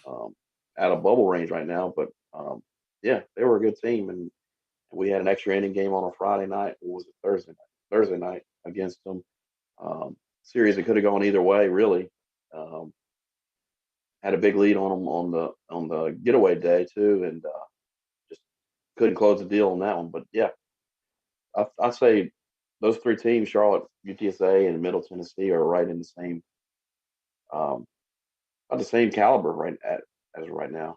out of bubble range right now. But yeah, they were a good team, and we had an extra inning game on a Friday night. Or was it Thursday night against them? Series that could have gone either way, really. Had a big lead on them on the getaway day too, and just couldn't close the deal on that one. But yeah, I'd say those three teams, Charlotte, UTSA, and Middle Tennessee, are right in the same, about the same caliber as right now.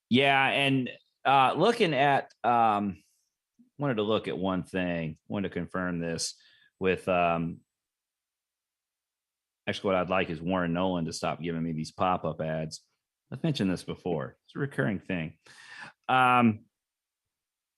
Yeah, and looking at, wanted to look at one thing. Wanted to confirm this with. Actually, what I'd like is Warren Nolan to stop giving me these pop-up ads. I've mentioned this before. It's a recurring thing.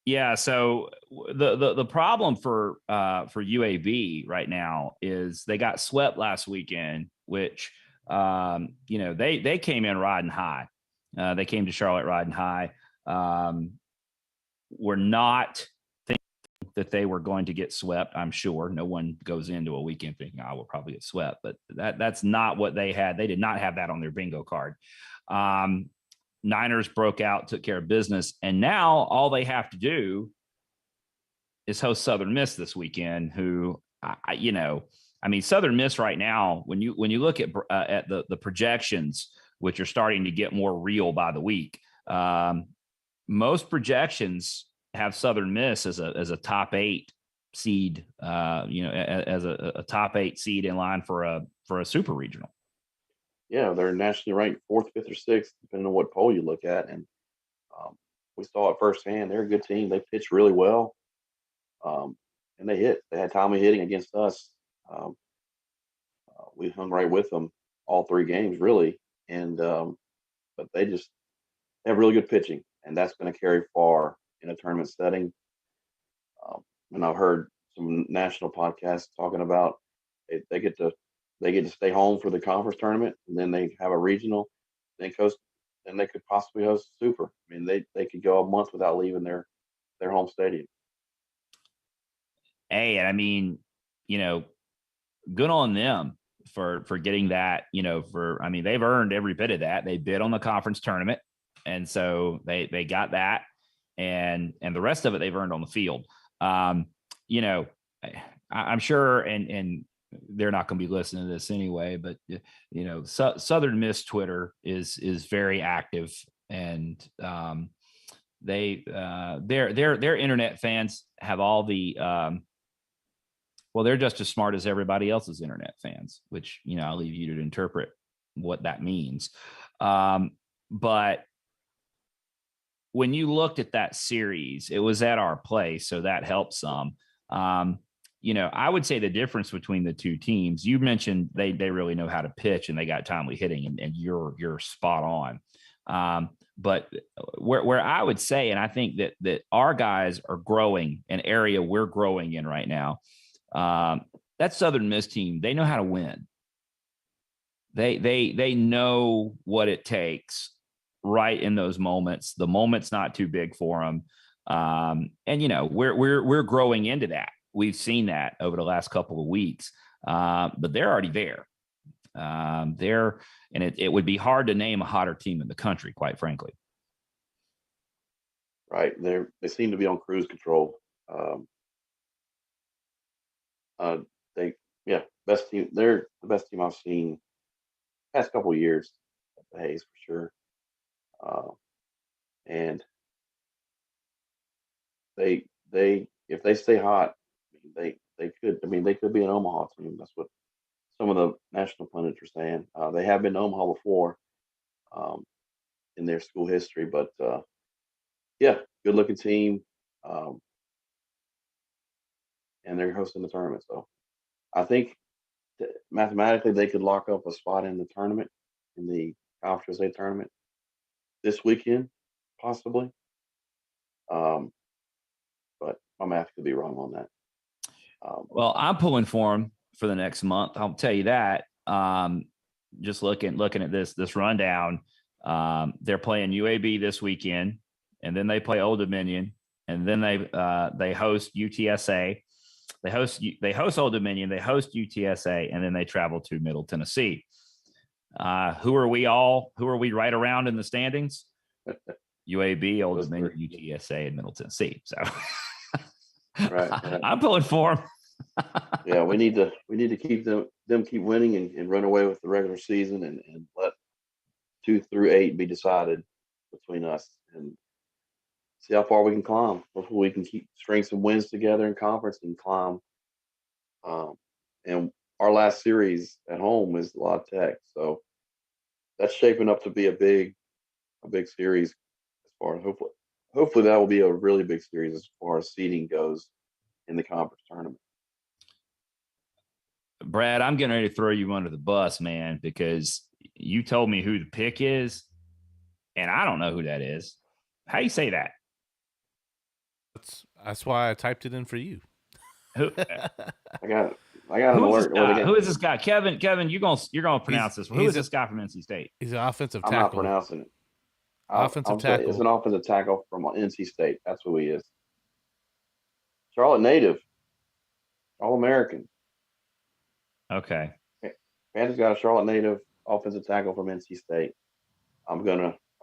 Yeah, so the problem for UAB right now is they got swept last weekend, which they came in riding high. They came to Charlotte riding high. We're not thinking that they were going to get swept. I'm sure no one goes into a weekend thinking I will probably get swept, but that's not what they had. They did not have that on their bingo card. Niners broke out, took care of business, and now all they have to do is host Southern Miss this weekend. Who, Southern Miss right now, when you look at the projections, which are starting to get more real by the week, most projections have Southern Miss as a top 8 seed, as a top 8 seed in line for a super regional.
Yeah, they're nationally ranked 4th, 5th, or 6th, depending on what poll you look at. And we saw it firsthand. They're a good team. They pitched really well, and they hit. They had Tommy hitting against us. We hung right with them all 3 games, really. And but they have really good pitching, and that's going to carry far in a tournament setting. And I've heard some national podcasts talking about they get to stay home for the conference tournament, and then they have a regional, then they could possibly host super. I mean, they could go a month without leaving their home stadium.
Hey, and I mean, good on them for getting that. They've earned every bit of that. They bid on the conference tournament, and so they got that, and the rest of it they've earned on the field. I'm sure, and they're not going to be listening to this anyway, but Southern Miss Twitter is very active, and their internet fans have all the they're just as smart as everybody else's internet fans, which I'll leave you to interpret what that means. But when you looked at that series, it was at our place, so that helped some. I would say the difference between the two teams, you mentioned they really know how to pitch and they got timely hitting, and you're spot on. But where I would say, and I think that our guys are growing, an area we're growing in right now, that Southern Miss team, they know how to win. They know what it takes right in those moments. The moment's not too big for them. And we're growing into that. We've seen that over the last couple of weeks, but they're already there. It would be hard to name a hotter team in the country, quite frankly.
Right. They seem to be on cruise control. Best team. They're the best team I've seen past couple of years at the Hayes for sure. And they if they stay hot, they could be an Omaha team. That's what some of the national pundits are saying. They have been to Omaha before in their school history, but good looking team, and they're hosting the tournament. So I think mathematically they could lock up a spot in the tournament, in the Conference A tournament this weekend, possibly. But my math could be wrong on that.
Well, I'm pulling for them for the next month. I'll tell you that. Just looking at this rundown, they're playing UAB this weekend, and then they play Old Dominion, and then they host UTSA. They host Old Dominion, they host UTSA, and then they travel to Middle Tennessee. Who are we right around in the standings? UAB, Old Dominion, UTSA, and Middle Tennessee. So
right.
I'm pulling for them.
Yeah, we need to keep them keep winning and run away with the regular season and let 2 through 8 be decided between us and see how far we can climb. Hopefully we can keep string some wins together in conference and climb. And our last series at home is La Tech, so that's shaping up to be a big series as far as hopefully that will be a really big series as far as seeding goes in the conference tournament.
Brad, I'm getting ready to throw you under the bus, man, because you told me who the pick is, and I don't know who that is. How do you say that?
That's why I typed it in for you.
Who,
I got an
who is this
alert. Well,
guy? Who is this guy? Kevin, you're gonna pronounce this. Who
he's
is this guy from NC State?
He's an offensive
I'm not
tackle.
pronouncing it.
Offensive
I'll say it's
tackle.
an offensive tackle from NC State. That's who he is. Charlotte native, All American.
Okay.
Panthers got a Charlotte native offensive tackle from NC State. I'm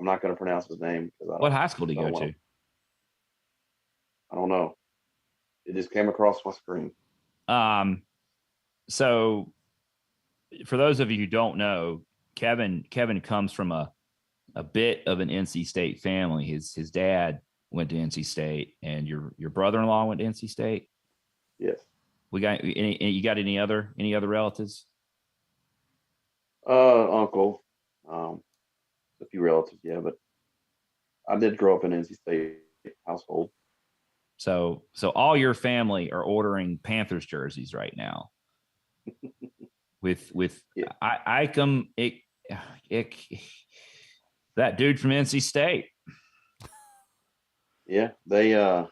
not gonna pronounce his name because
What high school did he go to?
I don't know. It just came across my screen.
So for those of you who don't know, Kevin comes from a bit of an NC State family. His dad went to NC State, and your brother-in-law went to NC State.
Yes.
You got any other relatives?
Uncle, a few relatives, yeah, but I did grow up in NC State household.
So all your family are ordering Panthers jerseys right now. with
Yeah.
Icom, that dude from NC State.
Yeah, they well,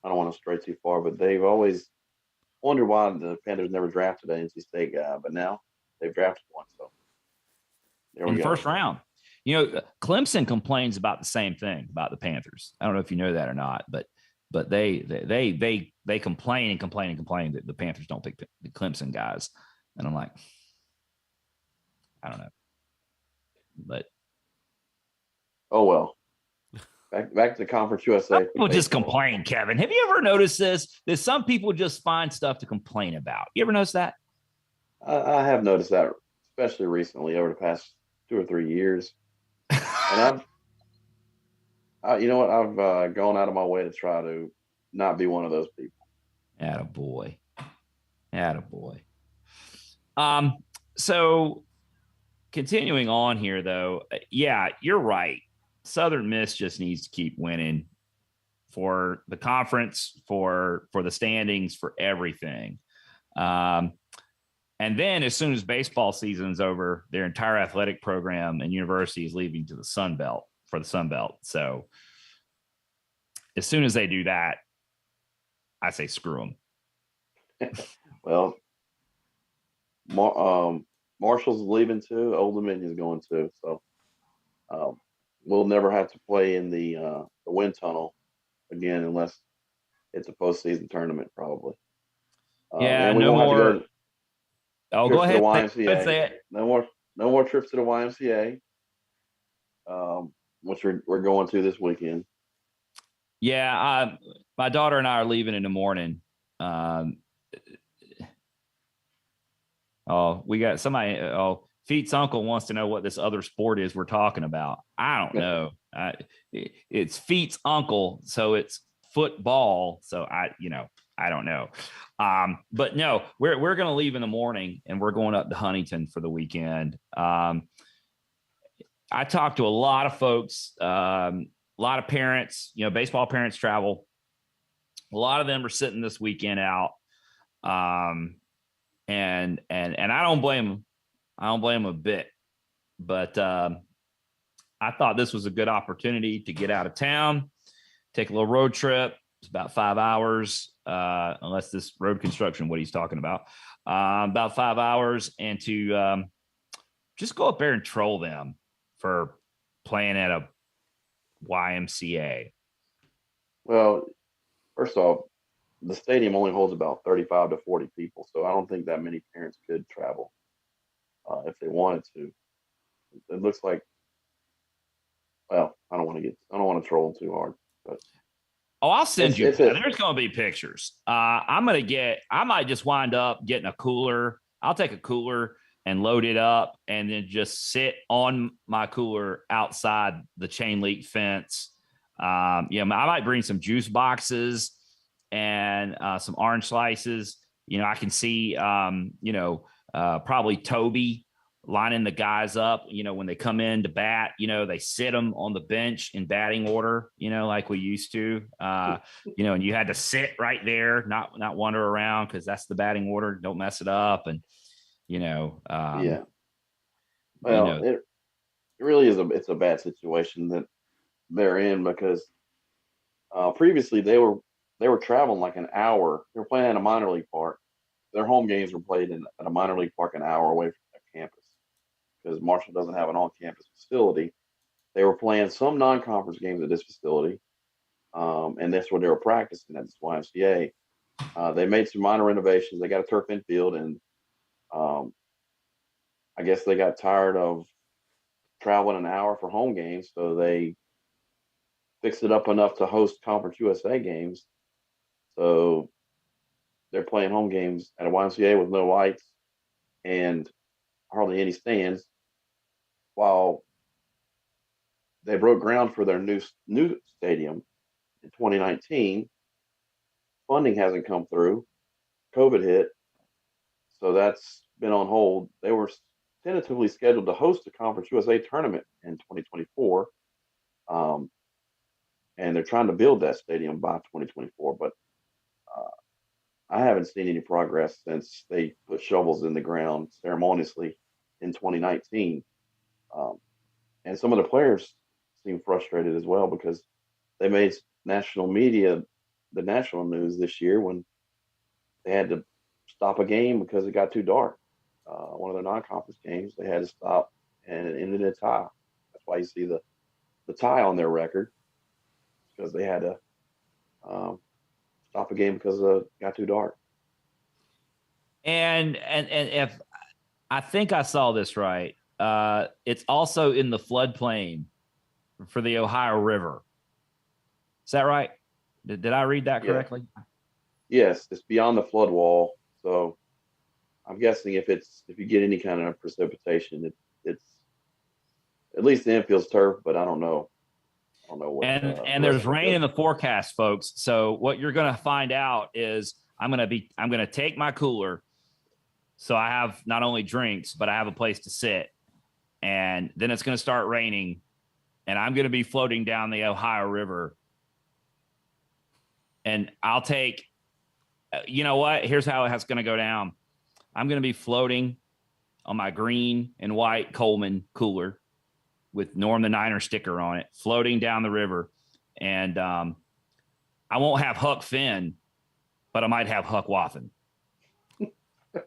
I don't want to stray too far, but they've always wondered why the Panthers never drafted an NC State guy, but now they've drafted one. So there we
In the
go.
first round. Clemson complains about the same thing about the Panthers. I don't know if you know that or not, but they complain and complain and complain that the Panthers don't pick the Clemson guys. And I'm like, I don't know. But
Oh well. Back to Conference USA.
people just complain, Kevin. Have you ever noticed this? That some people just find stuff to complain about. You ever notice that?
I have noticed that, especially recently over the past 2 or 3 years. And you know what? I've gone out of my way to try to not be one of those people.
Attaboy. So continuing on here, though, yeah, you're right. Southern Miss just needs to keep winning for the conference, for the standings, for everything. And then as soon as baseball season's over, their entire athletic program and university is leaving to the Sun Belt for the Sun Belt. So as soon as they do that, I say screw them.
Well, Marshall's leaving too. Old Dominion's going too. So we'll never have to play in the wind tunnel again unless it's a postseason tournament, probably.
Yeah,
and we
no
won't
more.
have to
Oh,
go
go ahead.
YMCA.
Say it.
No more trips to the YMCA, which we're going to this weekend.
Yeah, my daughter and I are leaving in the morning. We got somebody. Feet's uncle wants to know what this other sport is we're talking about. I don't know. It's Feet's uncle, so it's football. So I don't know. But no, we're going to leave in the morning and we're going up to Huntington for the weekend. I talked to a lot of folks, a lot of parents, baseball parents travel. A lot of them are sitting this weekend out. And I don't blame them. I don't blame them a bit, but I thought this was a good opportunity to get out of town, take a little road trip. It's about 5 hours, unless this road construction, what he's talking about, about 5 hours, and to just go up there and troll them for playing at a YMCA.
Well, first off, the stadium only holds about 35 to 40 people, so I don't think that many parents could travel if they wanted to. It looks like, well, I don't want to troll them too hard, but.
Oh, I'll send you. There's going to be pictures. I might just wind up getting a cooler. I'll take a cooler and load it up and then just sit on my cooler outside the chain link fence. I might bring some juice boxes and some orange slices. I can see, probably Toby lining the guys up, when they come in to bat, they sit them on the bench in batting order, like we used to, and you had to sit right there, not wander around, because that's the batting order. Don't mess it up. And,
Yeah. Well, it really is it's a bad situation that they're in, because Previously, they were traveling like an hour. They were playing at a minor league park. Their home games were played at a minor league park an hour away from their campus because Marshall doesn't have an on-campus facility. They were playing some non-conference games at this facility, and that's where they were practicing at this YMCA. They made some minor renovations. They got a turf infield, and um, I guess they got tired of traveling an hour for home games, so they fixed it up enough to host Conference USA games. So they're playing home games at a YMCA with no lights and hardly any stands, while they broke ground for their new stadium in 2019. Funding hasn't come through. COVID hit, so that's been on hold. They were tentatively scheduled to host the Conference USA tournament in 2024, um, and they're trying to build that stadium by 2024. But uh, I haven't seen any progress since they put shovels in the ground ceremoniously in 2019. Um, and some of the players seem frustrated as well because they made national media the national news this year when they had to stop a game because it got too dark. One of their non-conference games, they had to stop, and it ended in a tie. That's why you see the tie on their record because they had to stop a game because it got too dark.
And if I think I saw this right, it's also in the floodplain for the Ohio River. Is that right? Did I read that
Yeah.
correctly?
Yes, it's beyond the flood wall, so I'm guessing if you get any kind of precipitation, it's at least the infield's turf, but I don't know. I don't know what.
And
The rest
there's
of the
rain
field.
in the forecast, folks. So what you're going to find out is I'm going to take my cooler, so I have not only drinks but I have a place to sit, and then it's going to start raining, and I'm going to be floating down the Ohio River, and I'll take. You know what? Here's how it's going to go down. I'm going to be floating on my green and white Coleman cooler with Norm the Niner sticker on it, floating down the river. And I won't have Huck Finn, but I might have Huck Waffen.
I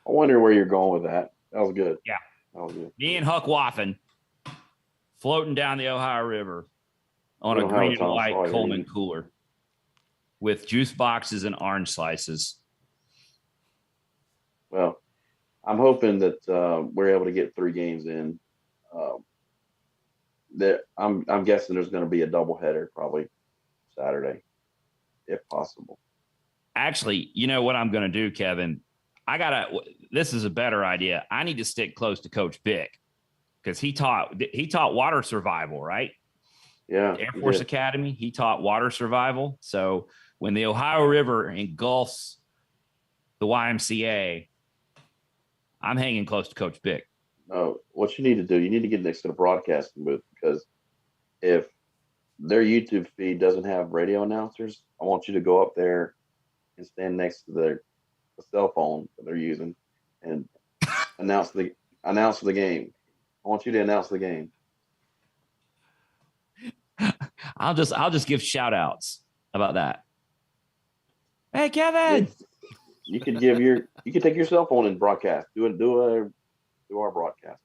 wonder where you're going with that. That was good.
Yeah.
That was good.
Me and Huck Waffen floating down the Ohio River on
We
a
don't have a
green and
Tom
white
Sawyer
Coleman
either.
cooler with juice boxes and orange slices.
Well, I'm hoping that we're able to get 3 games in. That I'm guessing there's going to be a doubleheader probably Saturday, if possible.
Actually, you know what I'm going to do, Kevin? This is a better idea. I need to stick close to Coach Bick because he taught water survival, right?
Yeah,
Air Force Academy. He taught water survival. So when the Ohio River engulfs the YMCA, I'm hanging close to Coach Bick.
No, what you need to do, you need to get next to the broadcasting booth because if their YouTube feed doesn't have radio announcers, I want you to go up there and stand next to the cell phone that they're using and announce the game. I want you to announce the game.
I'll just give shout outs. How about that? Hey, Kevin.
You could take your cell phone and broadcast. Do our broadcast.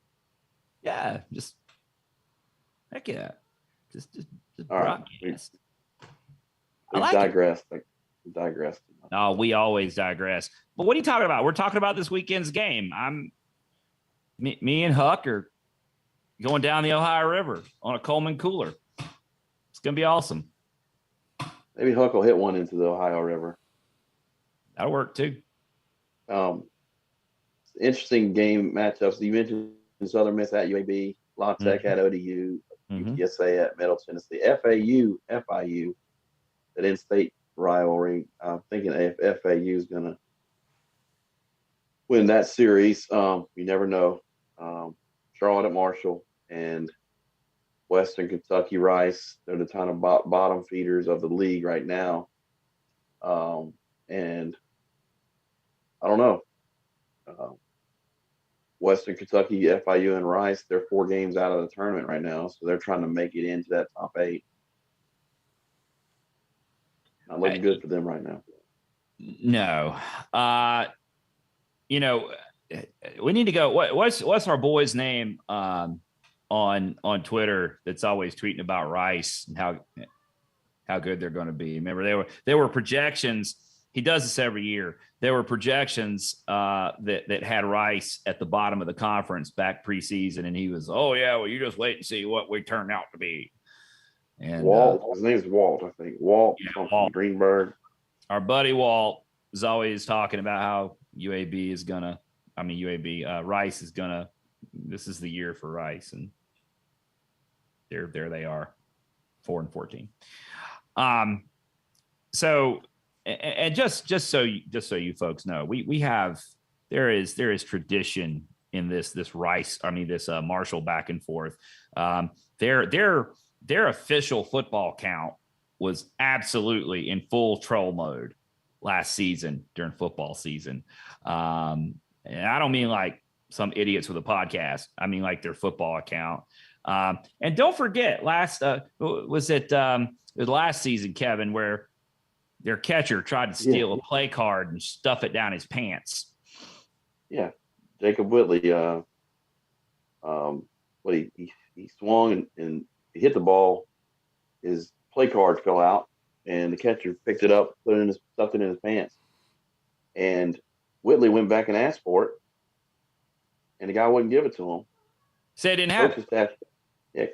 Yeah, just heck yeah. Just
All right.
broadcast.
We
like
digressed. We digressed.
No, we always digress. But what are you talking about? We're talking about this weekend's game. Me and Huck are going down the Ohio River on a Coleman cooler. It's gonna be awesome.
Maybe Huck will hit one into the Ohio River.
That'll work too.
Interesting game matchups. You mentioned Southern Miss at UAB, La Tech at ODU, UTSA at Middle Tennessee, FIU, that in-state rivalry. I'm thinking if FAU is going to win that series. You never know. Charlotte at Marshall and Western Kentucky Rice. They're the kind of bottom feeders of the league right now. And I don't know. Western Kentucky, FIU, and Rice, they're 4 games out of the tournament right now, so they're trying to make it into that top 8. Not looking good for them right now.
No. You know, we need to go. What's our boy's name on Twitter that's always tweeting about Rice and how good they're going to be? Remember, there were projections. He does this every year. There were projections that had Rice at the bottom of the conference back preseason, and he was, oh yeah, well, you just wait and see what we turn out to be. And
Walt, his name's Walt, I think. Walt,
Yeah,
from
Walt.
Greenberg.
Our buddy Walt is always talking about how Rice is gonna. This is the year for Rice, and there they are, 4-14. So, and just so you folks know, we have there is tradition in this Rice. This Marshall back and forth. Their official football count was absolutely in full troll mode last season during football season. And I don't mean like some idiots with a podcast. I mean like their football account. And don't forget last season, Kevin, where their catcher tried to steal a play card and stuff it down his pants.
Yeah. Jacob Whitley, he swung and he hit the ball. His play card fell out, and the catcher picked it up, stuffed it in his pants. And Whitley went back and asked for it, and the guy wouldn't give it to him.
Say it didn't happen.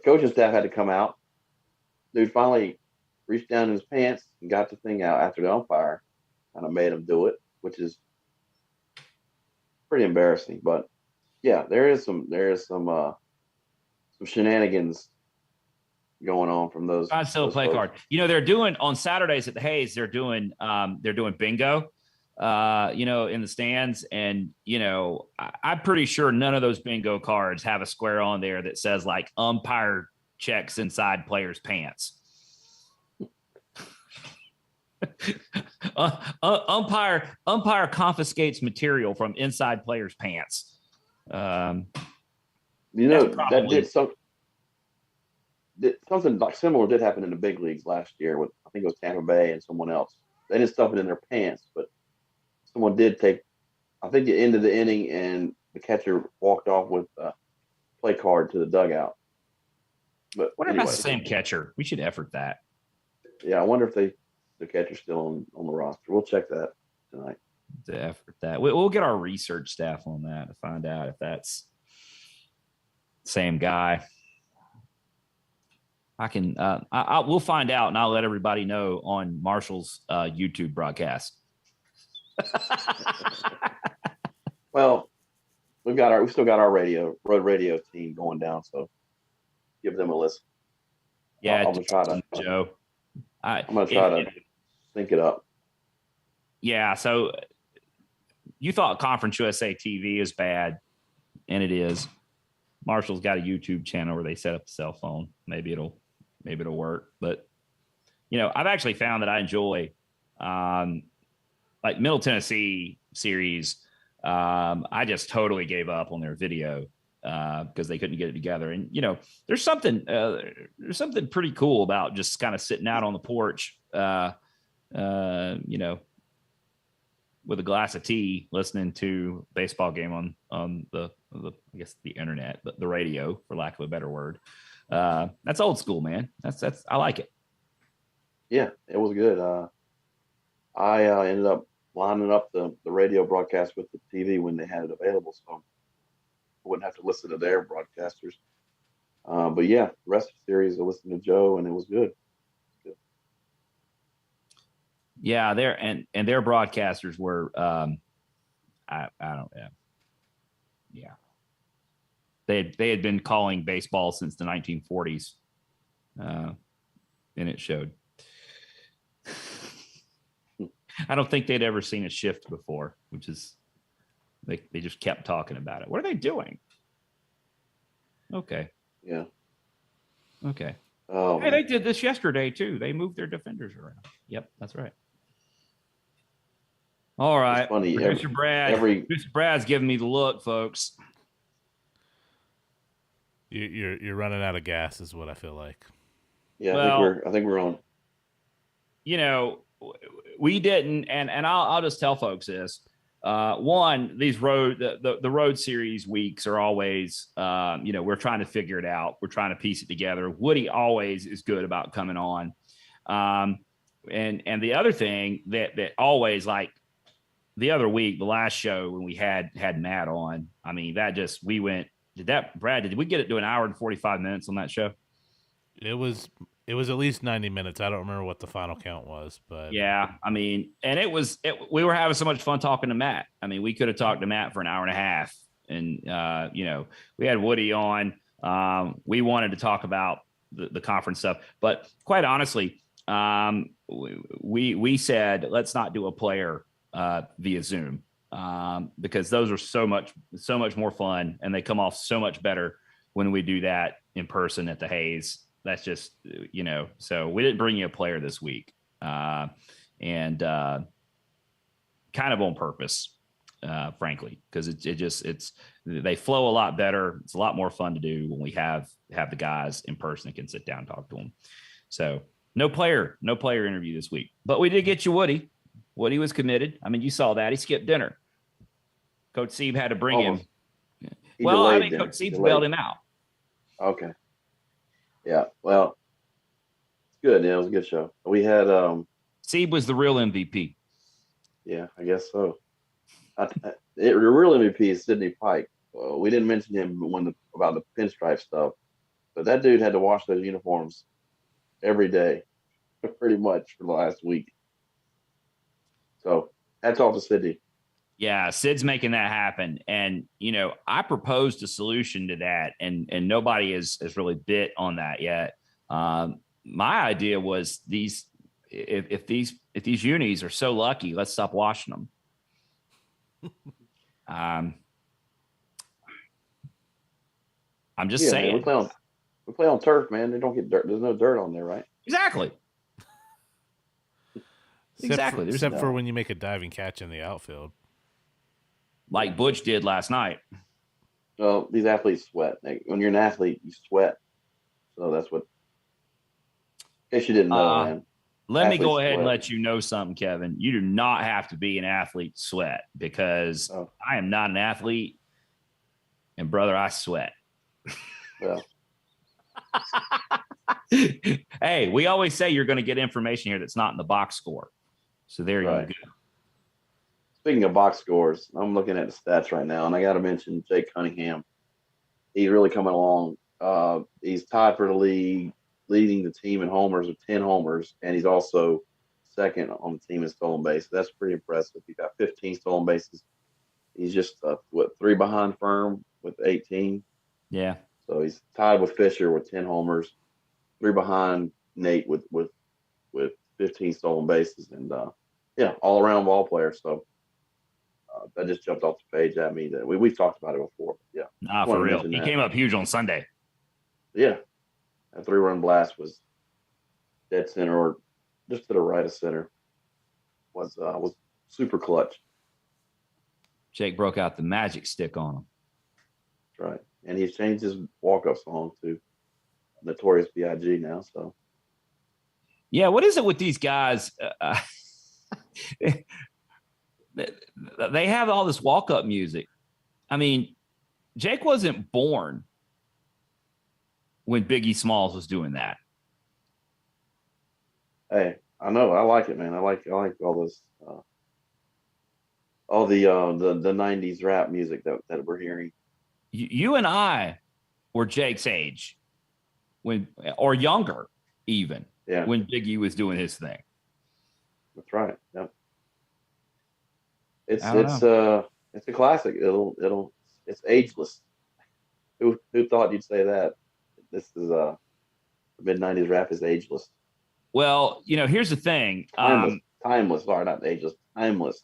Coaching staff had to come out. Dude finally reached down in his pants and got the thing out after the umpire kind of made him do it, which is pretty embarrassing. But yeah, there is some shenanigans going on from those.
I still play card. They're doing on Saturdays at the Hayes. They're doing bingo. In the stands, and I'm pretty sure none of those bingo cards have a square on there that says like umpire checks inside players' pants. Umpire confiscates material from inside players' pants.
That did something like similar did happen in the big leagues last year with, I think it was Tampa Bay and someone else. They didn't stuff it in their pants, but someone did take, I think, the end of the inning, and the catcher walked off with a play card to the dugout. But
what if that's the same catcher? We should effort that.
Yeah, I wonder if the catcher's still on the roster. We'll check that tonight.
To effort that. We'll get our research staff on that to find out if that's the same guy. We'll find out, and I'll let everybody know on Marshall's YouTube broadcast.
Well, we still got our road radio team going down, so give them a listen.
Yeah,
I'm gonna try to,
Joe.
I'm gonna try to sync it up.
Yeah, so you thought Conference USA TV is bad, and it is. Marshall's got a YouTube channel where they set up a cell phone. Maybe it'll work. But I've actually found that I enjoy like Middle Tennessee series. I just totally gave up on their video because they couldn't get it together. And there's something pretty cool about just kind of sitting out on the porch, with a glass of tea, listening to a baseball game on the I guess the internet, but the radio, for lack of a better word. That's old school, man. That's I like it.
Yeah, it was good. I ended up lining up the radio broadcast with the TV when they had it available, so I wouldn't have to listen to their broadcasters. But yeah, the rest of the series I listened to Joe, and it was good.
Yeah, their broadcasters were I don't know. Yeah. They had been calling baseball since the 1940s. And it showed. I don't think they'd ever seen a shift before, which is they just kept talking about it. What are they doing? Okay.
Yeah.
Okay. Hey, they did this yesterday too. They moved their defenders around. Yep, that's right. All right.
Funny.
Producer Brad's giving me the look, folks.
You're running out of gas, is what I feel like.
Yeah,
Well,
I think we're on.
we didn't, and I'll just tell folks this. One, these the road series weeks are always, we're trying to figure it out. We're trying to piece it together. Woody always is good about coming on. And the other thing that always, like the other week, the last show when we had Matt on, I mean, Brad, did we get it to an hour and 45 minutes on that show?
It was at least 90 minutes. I don't remember what the final count was, but
yeah, I mean, and we were having so much fun talking to Matt. I mean, we could have talked to Matt for an hour and a half, and we had Woody on. We wanted to talk about the conference stuff, but quite honestly, we said, let's not do a player via Zoom, because those are so much more fun, and they come off so much better when we do that in person at the Hayes. That's just, so we didn't bring you a player this week, and kind of on purpose, frankly, because they flow a lot better. It's a lot more fun to do when we have the guys in person and can sit down and talk to them. So no player interview this week, but we did get you Woody. Woody was committed. I mean, you saw that. He skipped dinner. Coach Sieb had to bring him. Well, I mean, Coach Sieb bailed him out.
Okay. Yeah. Well, it's good. Yeah, it was a good show. We had
Sieb was the real MVP.
Yeah, I guess so. The real MVP is Sidney Pike. We didn't mention him about the pinstripe stuff, but that dude had to wash those uniforms every day, pretty much, for the last week. So hats off to Sidney.
Yeah, Sid's making that happen. And, I proposed a solution to that, and nobody has really bit on that yet. My idea was if these unis are so lucky, let's stop washing them. I'm just saying.
Man, we play on turf, man. They don't get dirt. There's no dirt on there, right?
Exactly.
Except for when you make a diving catch in the outfield.
Like Butch did last night.
Well, these athletes sweat. When you're an athlete, you sweat. So that's what. In case you didn't know, man.
Let me go ahead and let you know something, Kevin. You do not have to be an athlete to sweat, because I am not an athlete, and brother, I sweat.
Well.
Hey, we always say you're going to get information here that's not in the box score. So there you go.
Speaking of box scores, I'm looking at the stats right now, and I got to mention Jake Cunningham. He's really coming along. He's tied for the league, leading the team in homers with 10 homers, and he's also second on the team in stolen bases. That's pretty impressive. He's got 15 stolen bases. He's just 3 behind Firm with 18.
Yeah.
So he's tied with Fisher with 10 homers, 3 behind Nate with 15 stolen bases, and all around ball player. So that just jumped off the page at me. That we've talked about it before. Yeah,
for real. He came up huge on Sunday.
Yeah, that 3-run blast was dead center or just to the right of center. Was super clutch.
Jake broke out the magic stick on him.
That's right, and he's changed his walk-up song to Notorious B.I.G. now. So.
Yeah, what is it with these guys? They have all this walk-up music. I mean, Jake wasn't born when Biggie Smalls was doing that.
Hey, I know. I like it, man. I like all this, all the 90s rap music that we're hearing.
You and I were Jake's age, or younger even.
Yeah.
When Biggie was doing his thing.
That's right. Yep. It's a classic. It's ageless. Who thought you'd say that? This is the mid-90s rap is ageless.
Well, here's the thing.
Timeless. Sorry, not ageless. Timeless.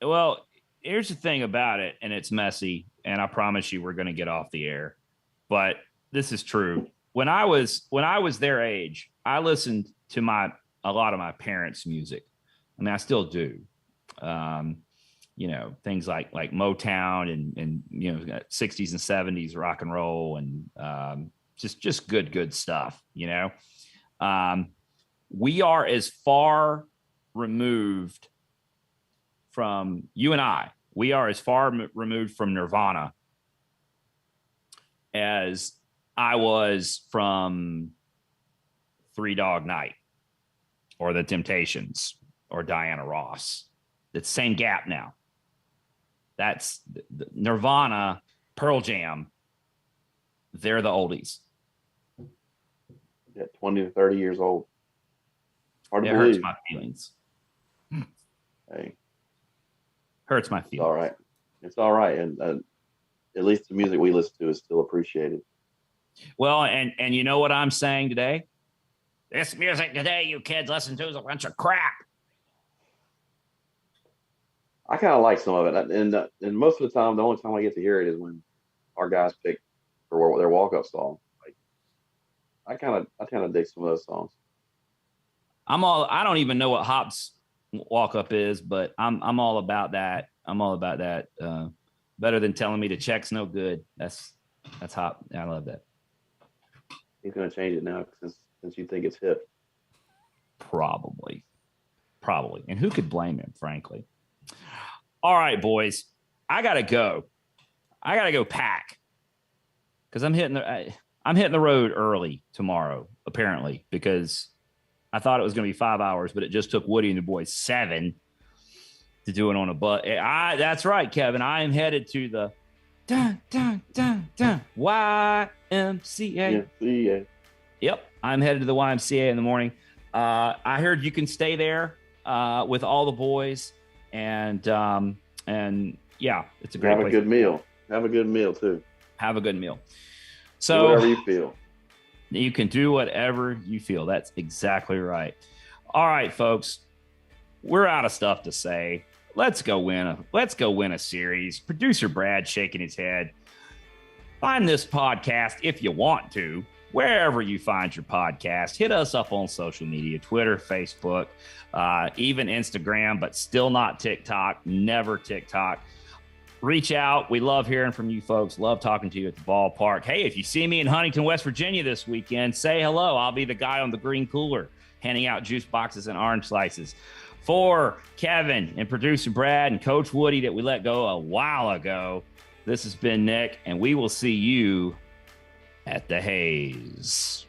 Well, here's the thing about it, and it's messy, and I promise you we're going to get off the air, but this is true. When I was their age, I listened to a lot of my parents' music. I mean, I still do. Things like Motown and 60s and 70s rock and roll, and just good stuff. We are as far removed from you and I. We are as far removed from Nirvana as I was from Three Dog Night or The Temptations or Diana Ross. It's the same gap now. That's Nirvana, Pearl Jam. They're the oldies.
Yeah, 20 to 30 years old. Hard to
It hurts
believe.
my feelings.
Hey,
Hurts my
it's
feelings.
all right. It's all right. And at least the music we listen to is still appreciated.
Well, and you know what I'm saying today? This music today, you kids listen to, is a bunch of crap.
I kind of like some of it. And most of the time, the only time I get to hear it is when our guys pick for their walk-up song. Like, I kind of dig some of those songs.
I don't even know what Hop's walk up is, but I'm all about that. I'm all about that. Better than telling me the check's no good. That's Hop. I love that.
He's going to change it now since you think it's hip.
Probably. And who could blame him, frankly? All right, boys. I gotta go pack because I'm hitting the road early tomorrow, apparently, because I thought it was going to be 5 hours, but it just took Woody and the boys 7 to do it on a bus. That's right, Kevin. I am headed to the YMCA.
Yeah.
Yep, I'm headed to the YMCA in the morning. I heard you can stay there with all the boys, and yeah, it's a great
Have
place.
a good meal. Have a good meal too.
Have a good meal.
Do
So
whatever you feel.
you can do whatever you feel. That's exactly right. All right, folks, we're out of stuff to say. Let's go win a series. Producer Brad shaking his head. Find this podcast if you want to, wherever you find your podcast. Hit us up on social media, Twitter, Facebook, even Instagram, but still not TikTok, never TikTok. Reach out. We love hearing from you folks. Love talking to you at the ballpark. Hey, if you see me in Huntington, West Virginia this weekend, say hello. I'll be the guy on the green cooler handing out juice boxes and orange slices. For Kevin and producer Brad and Coach Woody that we let go a while ago, this has been Nick, and we will see you at the Haze.